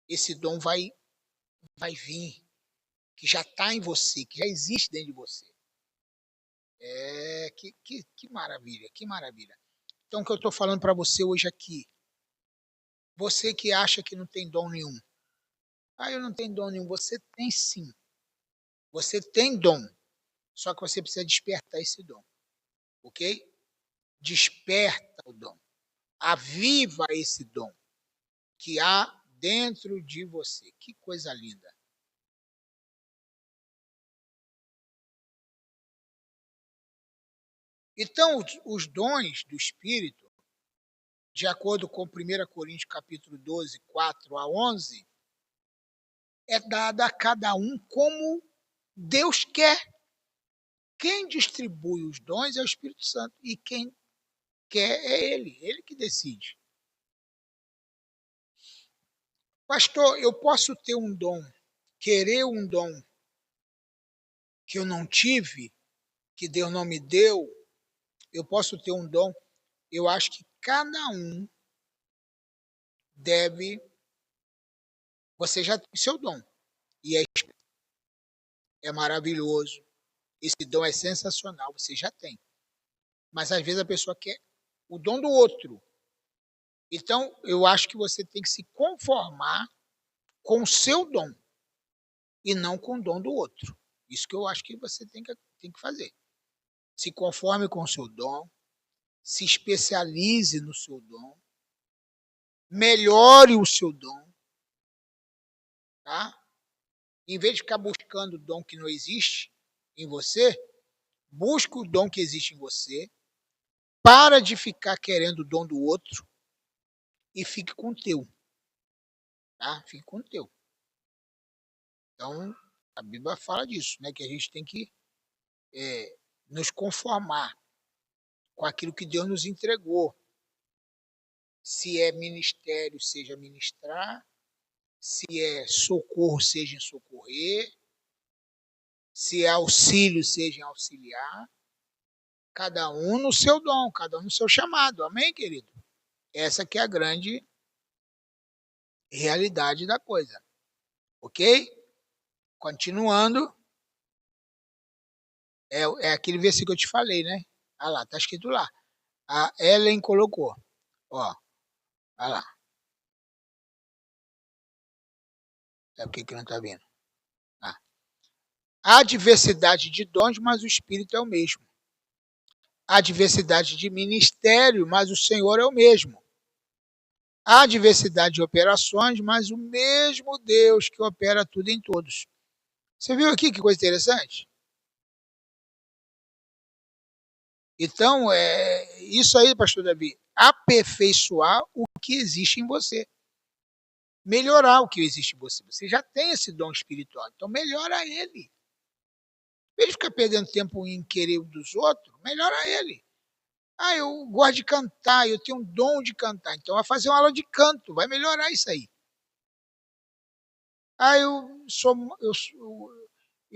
esse dom vai vir, que já está em você, que já existe dentro de você. Que maravilha, que maravilha. Então, o que eu estou falando para você hoje aqui, você que acha que não tem dom nenhum, eu não tenho dom nenhum, você tem sim, você tem dom, só que você precisa despertar esse dom, ok? Desperta o dom, aviva esse dom que há dentro de você. Que coisa linda. Então, os dons do Espírito, de acordo com 1 Coríntios capítulo 12, 4 a 11, é dado a cada um como Deus quer. Quem distribui os dons é o Espírito Santo. E quem quer é ele que decide. Pastor, eu posso ter um dom, querer um dom que eu não tive, que Deus não me deu, eu posso ter um dom. Eu acho que cada um deve, você já tem o seu dom, e é maravilhoso, esse dom é sensacional, você já tem. Mas às vezes a pessoa quer o dom do outro. Então, eu acho que você tem que se conformar com o seu dom e não com o dom do outro. Isso que eu acho que você tem que fazer. Se conforme com o seu dom, se especialize no seu dom, melhore o seu dom, tá? Em vez de ficar buscando o dom que não existe em você, busque o dom que existe em você, para de ficar querendo o dom do outro e fique com o teu, tá? Fique com o teu. Então, a Bíblia fala disso, né? Que a gente tem que nos conformar com aquilo que Deus nos entregou. Se é ministério, seja ministrar. Se é socorro, seja em socorrer. Se é auxílio, seja em auxiliar. Cada um no seu dom, cada um no seu chamado. Amém, querido? Essa que é a grande realidade da coisa. Ok? Continuando. É aquele versículo que eu te falei, né? Ah lá, tá escrito lá. A Ellen colocou. Ó, olha lá. É porque que não tá vendo. Ah. Há diversidade de dons, mas o Espírito é o mesmo. Há diversidade de ministério, mas o Senhor é o mesmo. Há diversidade de operações, mas o mesmo Deus que opera tudo em todos. Você viu aqui que coisa interessante? Então, isso aí, pastor Davi, aperfeiçoar o que existe em você. Melhorar o que existe em você. Você já tem esse dom espiritual, então melhora ele. Em vez de ficar perdendo tempo em querer o dos outros, melhora ele. Ah, eu gosto de cantar, eu tenho um dom de cantar, então vai fazer uma aula de canto, vai melhorar isso aí. Ah, eu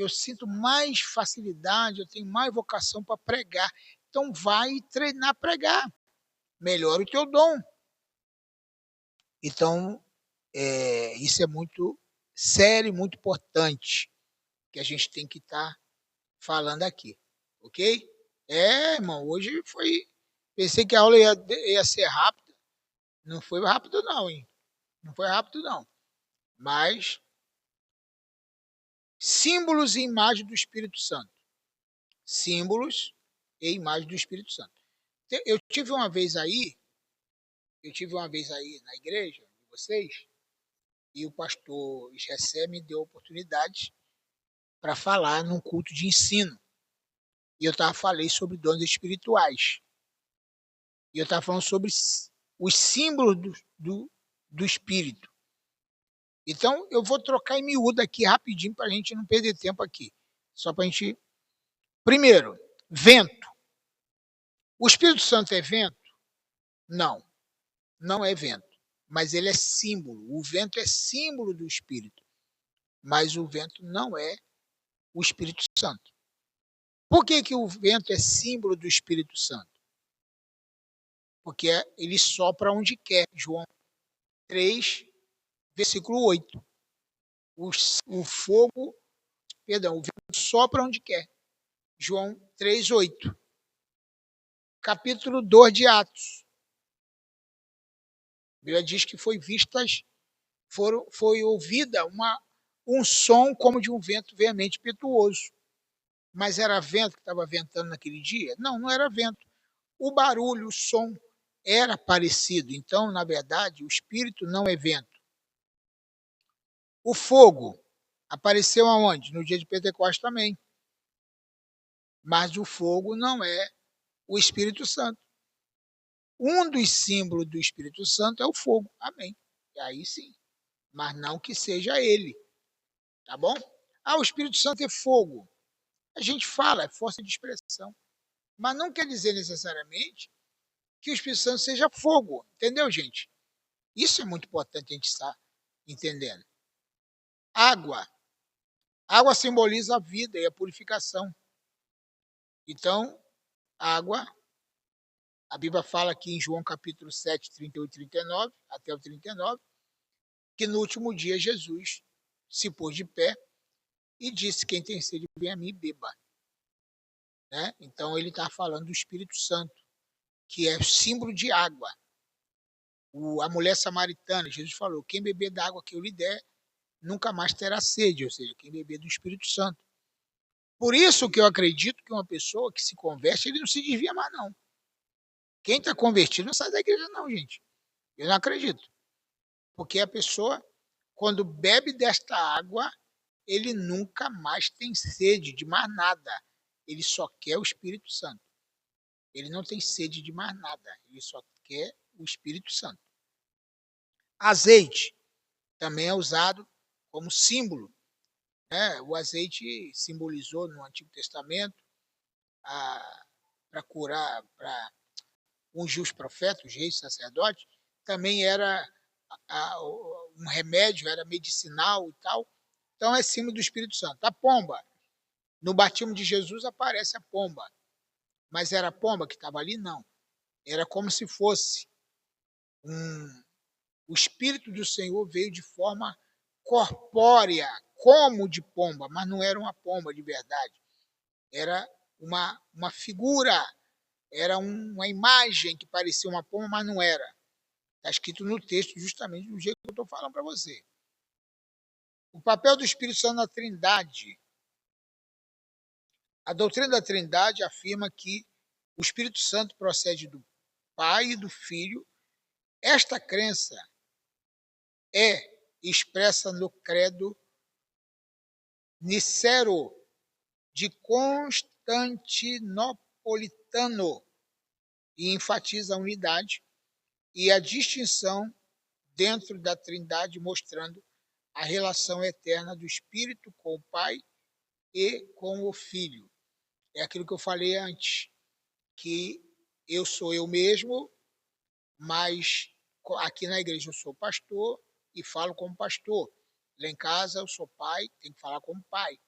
sinto mais facilidade, eu tenho mais vocação para pregar. Então vai treinar a pregar. Melhora o teu dom. Então, isso é muito sério, muito importante que a gente tem que estar falando aqui, ok? Irmão, hoje foi. Pensei que a aula ia ser rápida. Não foi rápido, não, hein? Não foi rápido, não. Mas símbolos e imagem do Espírito Santo. Símbolos e imagem do Espírito Santo. Eu tive uma vez aí na igreja de vocês, e o pastor Gessé me deu a oportunidade para falar num culto de ensino. E eu falei sobre dons espirituais. E eu estava falando sobre os símbolos do Espírito. Então, eu vou trocar em miúdo aqui rapidinho para a gente não perder tempo aqui. Só para a gente. Primeiro, vento. O Espírito Santo é vento? Não, não é vento. Mas ele é símbolo. O vento é símbolo do Espírito. Mas o vento não é o Espírito Santo. Por que o vento é símbolo do Espírito Santo? Porque ele sopra onde quer. João 3, versículo 8. O fogo, perdão, o vento sopra onde quer. João 3, 8. Capítulo 2 de Atos. A Bíblia diz que foi ouvida um som como de um vento veemente impetuoso. Mas era vento que estava ventando naquele dia? Não, não era vento. O barulho, o som era parecido. Então, na verdade, o espírito não é vento. O fogo apareceu aonde? No dia de Pentecostes também. Mas o fogo não é o Espírito Santo. Um dos símbolos do Espírito Santo é o fogo. Amém. E aí sim. Mas não que seja ele. Tá bom? Ah, o Espírito Santo é fogo. A gente fala, é força de expressão. Mas não quer dizer necessariamente que o Espírito Santo seja fogo. Entendeu, gente? Isso é muito importante a gente entendendo? Água. Água simboliza a vida e a purificação. Então, água, a Bíblia fala aqui em João capítulo 7, 38 e 39, até o 39, que no último dia Jesus se pôs de pé e disse: quem tem sede, vem a mim e beba. Né? Então ele está falando do Espírito Santo, que é símbolo de água. A mulher samaritana, Jesus falou: quem beber da água que eu lhe der, nunca mais terá sede, ou seja, quem beber do Espírito Santo. Por isso que eu acredito que uma pessoa que se converte, ele não se desvia mais, não. Quem está convertido não sai da igreja, não, gente. Eu não acredito. Porque a pessoa, quando bebe desta água, ele nunca mais tem sede de mais nada. Ele só quer o Espírito Santo. Ele não tem sede de mais nada. Ele só quer o Espírito Santo. Azeite também é usado como símbolo. Né? O azeite simbolizou no Antigo Testamento para curar, para ungir os profetas, os reis, sacerdotes. Também era um remédio, era medicinal e tal. Então é símbolo do Espírito Santo. A pomba. No batismo de Jesus aparece a pomba. Mas era a pomba que estava ali? Não. Era como se fosse o Espírito do Senhor veio de forma corpórea, como de pomba, mas não era uma pomba de verdade. Era uma figura, era uma imagem que parecia uma pomba, mas não era. Está escrito no texto justamente do jeito que eu estou falando para você. O papel do Espírito Santo na Trindade. A doutrina da Trindade afirma que o Espírito Santo procede do Pai e do Filho. Esta crença é expressa no credo niceno de Constantinopolitano e enfatiza a unidade e a distinção dentro da Trindade, mostrando a relação eterna do Espírito com o Pai e com o Filho. É aquilo que eu falei antes, que eu sou eu mesmo, mas aqui na igreja eu sou pastor e falo como pastor. Lá em casa eu sou pai, tenho que falar como pai.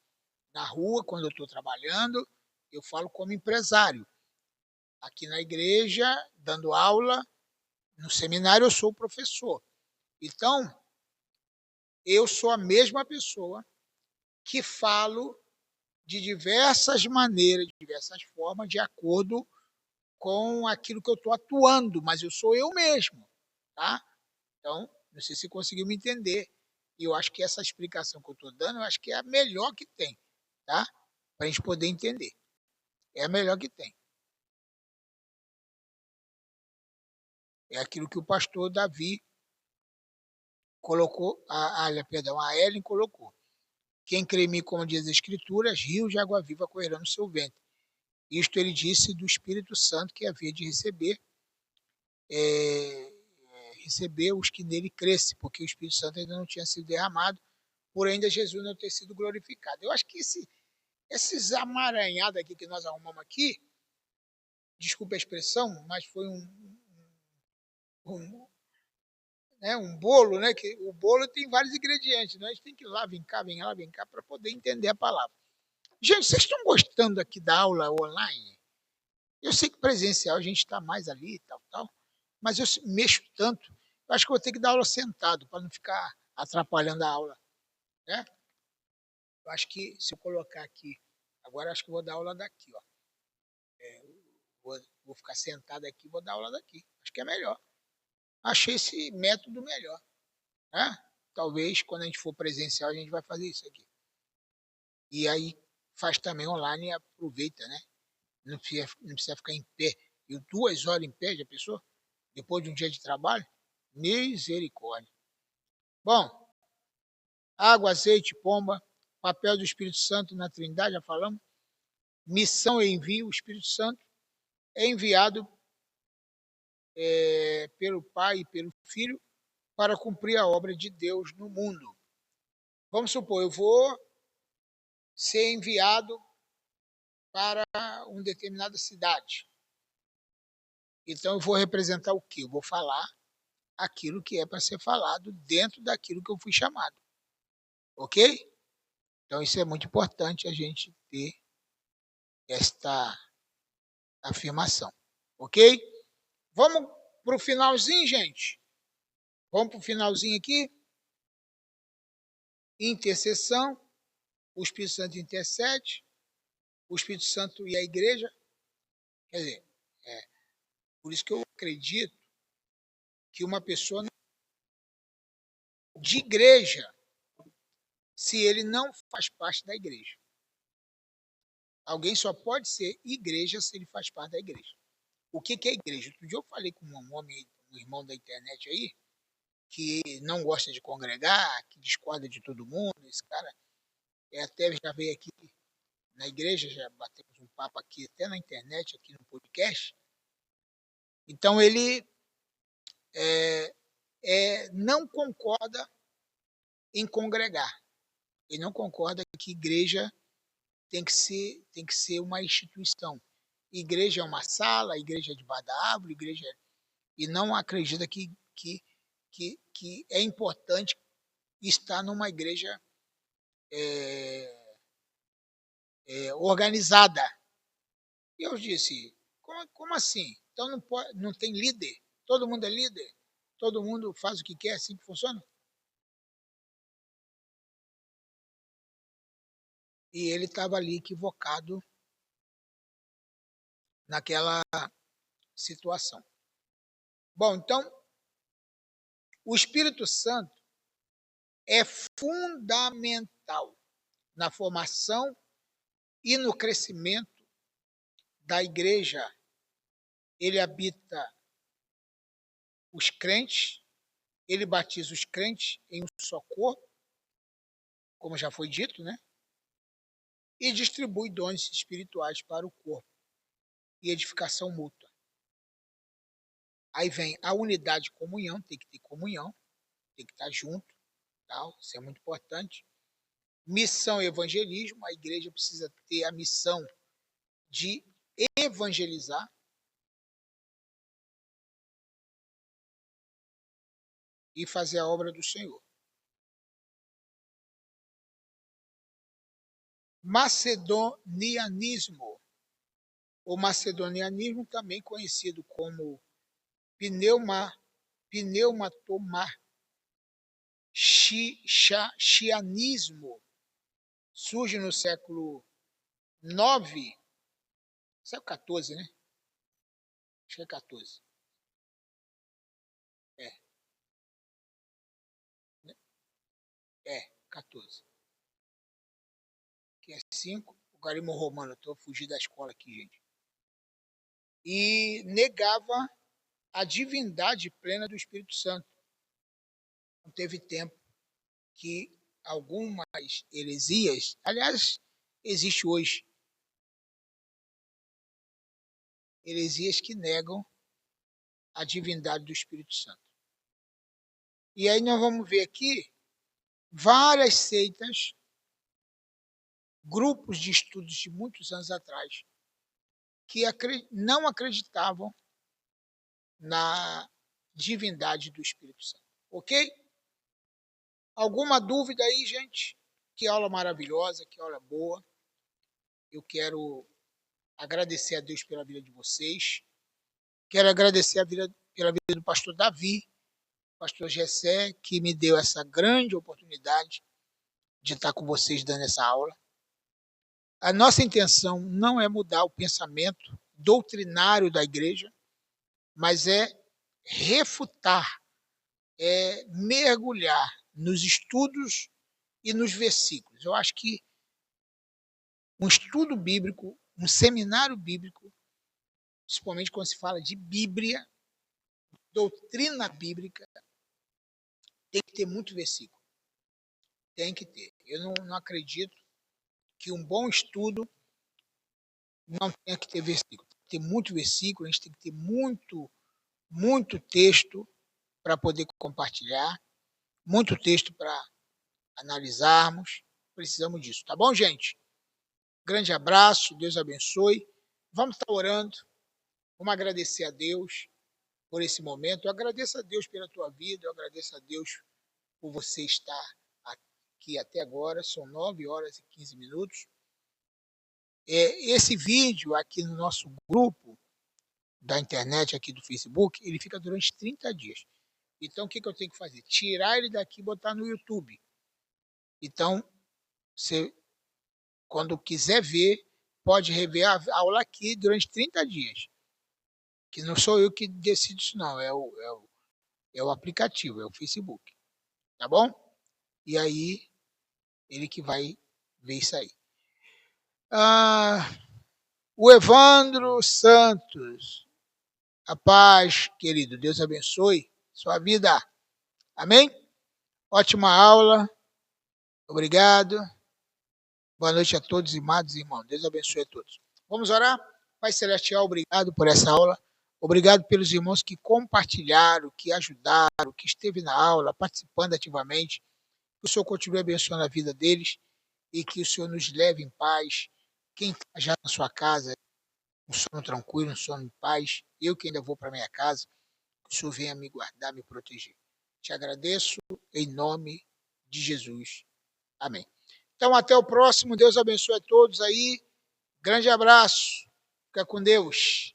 Na rua, quando eu estou trabalhando, eu falo como empresário. Aqui na igreja, dando aula, no seminário eu sou professor. Então, eu sou a mesma pessoa que falo de diversas maneiras, de diversas formas, de acordo com aquilo que eu estou atuando, mas eu sou eu mesmo, tá? Então, não sei se conseguiu me entender. E eu acho que essa explicação que eu estou dando, eu acho que é a melhor que tem, tá? Para a gente poder entender. É a melhor que tem. É aquilo que o pastor Davi colocou, a Ellen colocou. Quem crê em mim, como diz as Escrituras, rios de água viva correrão no seu ventre. Isto ele disse do Espírito Santo que havia de receber os que nele crescem, porque o Espírito Santo ainda não tinha sido derramado, por ainda Jesus não ter sido glorificado. Eu acho que esses amaranhados aqui que nós arrumamos aqui, desculpa a expressão, mas foi um bolo, né? Que o bolo tem vários ingredientes, né? A gente tem que ir lá, vem cá, para poder entender a palavra. Gente, vocês estão gostando aqui da aula online? Eu sei que presencial a gente está mais ali, tal, mas eu mexo tanto, eu acho que eu vou ter que dar aula sentado, para não ficar atrapalhando a aula, né? Eu acho que se eu colocar aqui, agora acho que eu vou dar aula daqui, ó. Vou ficar sentado aqui e vou dar aula daqui. Acho que é melhor. Achei esse método melhor. Né? Talvez quando a gente for presencial a gente vai fazer isso aqui. E aí faz também online e aproveita, né? Não precisa ficar em pé. E 2 horas em pé, já pensou? Depois de um dia de trabalho? Misericórdia. Bom, água, azeite, pomba, papel do Espírito Santo na Trindade, já falamos. Missão e envio, o Espírito Santo é enviado pelo Pai e pelo Filho para cumprir a obra de Deus no mundo. Vamos supor, eu vou ser enviado para uma determinada cidade. Então eu vou representar o quê? Eu vou falar aquilo que é para ser falado dentro daquilo que eu fui chamado. Ok? Então, isso é muito importante a gente ter esta afirmação. Ok? Vamos para o finalzinho, gente? Vamos para o finalzinho aqui? Intercessão. O Espírito Santo intercede. O Espírito Santo e a igreja. Quer dizer, por isso que eu acredito que uma pessoa de igreja, se ele não faz parte da igreja. Alguém só pode ser igreja se ele faz parte da igreja. O que é igreja? Outro dia eu falei com um homem, um irmão da internet aí, que não gosta de congregar, que discorda de todo mundo. Esse cara até já veio aqui na igreja, já batemos um papo aqui, até na internet, aqui no podcast. Então ele não concorda em congregar. Ele não concorda que igreja tem que ser uma instituição. Igreja é uma sala, igreja é debaixo da árvore, igreja e não acredita que é importante estar numa igreja organizada. E eu disse, como assim? Então não tem líder? Todo mundo é líder? Todo mundo faz o que quer, assim que funciona? E ele estava ali equivocado naquela situação. Bom, então, o Espírito Santo é fundamental na formação e no crescimento da igreja. Ele habita os crentes, ele batiza os crentes em um só corpo, como já foi dito, né? E distribui dons espirituais para o corpo e edificação mútua. Aí vem a unidade de comunhão, tem que ter comunhão, tem que estar junto, tal, isso é muito importante. Missão e evangelismo, a igreja precisa ter a missão de evangelizar. E fazer a obra do Senhor. Macedonianismo. O macedonianismo, também conhecido como pneumatomar-chianismo, surge no século IX, século XIV, né? Acho que é XIV. É, 14. Que é 5. O garismo romano, estou fugindo da escola aqui, gente. E negava a divindade plena do Espírito Santo. Não teve tempo que algumas heresias, aliás, existe hoje heresias que negam a divindade do Espírito Santo. E aí nós vamos ver aqui várias seitas, grupos de estudos de muitos anos atrás, que não acreditavam na divindade do Espírito Santo. Ok? Alguma dúvida aí, gente? Que aula maravilhosa, que aula boa. Eu quero agradecer a Deus pela vida de vocês. Quero agradecer pela vida do pastor Davi, pastor Gessé, que me deu essa grande oportunidade de estar com vocês dando essa aula. A nossa intenção não é mudar o pensamento doutrinário da igreja, mas é refutar, é mergulhar nos estudos e nos versículos. Eu acho que um estudo bíblico, um seminário bíblico, principalmente quando se fala de Bíblia, doutrina bíblica, tem que ter muito versículo. Tem que ter. Eu não acredito que um bom estudo não tenha que ter versículo. Tem que ter muito versículo, a gente tem que ter muito texto para poder compartilhar, muito texto para analisarmos. Precisamos disso, tá bom, gente? Grande abraço, Deus abençoe. Vamos estar orando, vamos agradecer a Deus. por esse momento. Eu agradeço a Deus pela tua vida, eu agradeço a Deus por você estar aqui até agora. São 9 horas e 15 minutos. Esse vídeo aqui no nosso grupo da internet, aqui do Facebook, ele fica durante 30 dias. Então, o que eu tenho que fazer? Tirar ele daqui e botar no YouTube. Então, você, quando quiser ver, pode rever a aula aqui durante 30 dias. Que não sou eu que decido isso, não. É o aplicativo, é o Facebook. Tá bom? E aí, ele que vai ver isso aí. O Evandro Santos. A paz, querido. Deus abençoe sua vida. Amém? Ótima aula. Obrigado. Boa noite a todos, amados irmãos. Deus abençoe a todos. Vamos orar? Pai Celestial, obrigado por essa aula. Obrigado pelos irmãos que compartilharam, que ajudaram, que esteve na aula, participando ativamente. Que o Senhor continue abençoando a vida deles e que o Senhor nos leve em paz. Quem está já na sua casa, um sono tranquilo, um sono em paz. Eu que ainda vou para minha casa, que o Senhor venha me guardar, me proteger. Te agradeço em nome de Jesus. Amém. Então, até o próximo. Deus abençoe a todos aí. Grande abraço. Fica com Deus.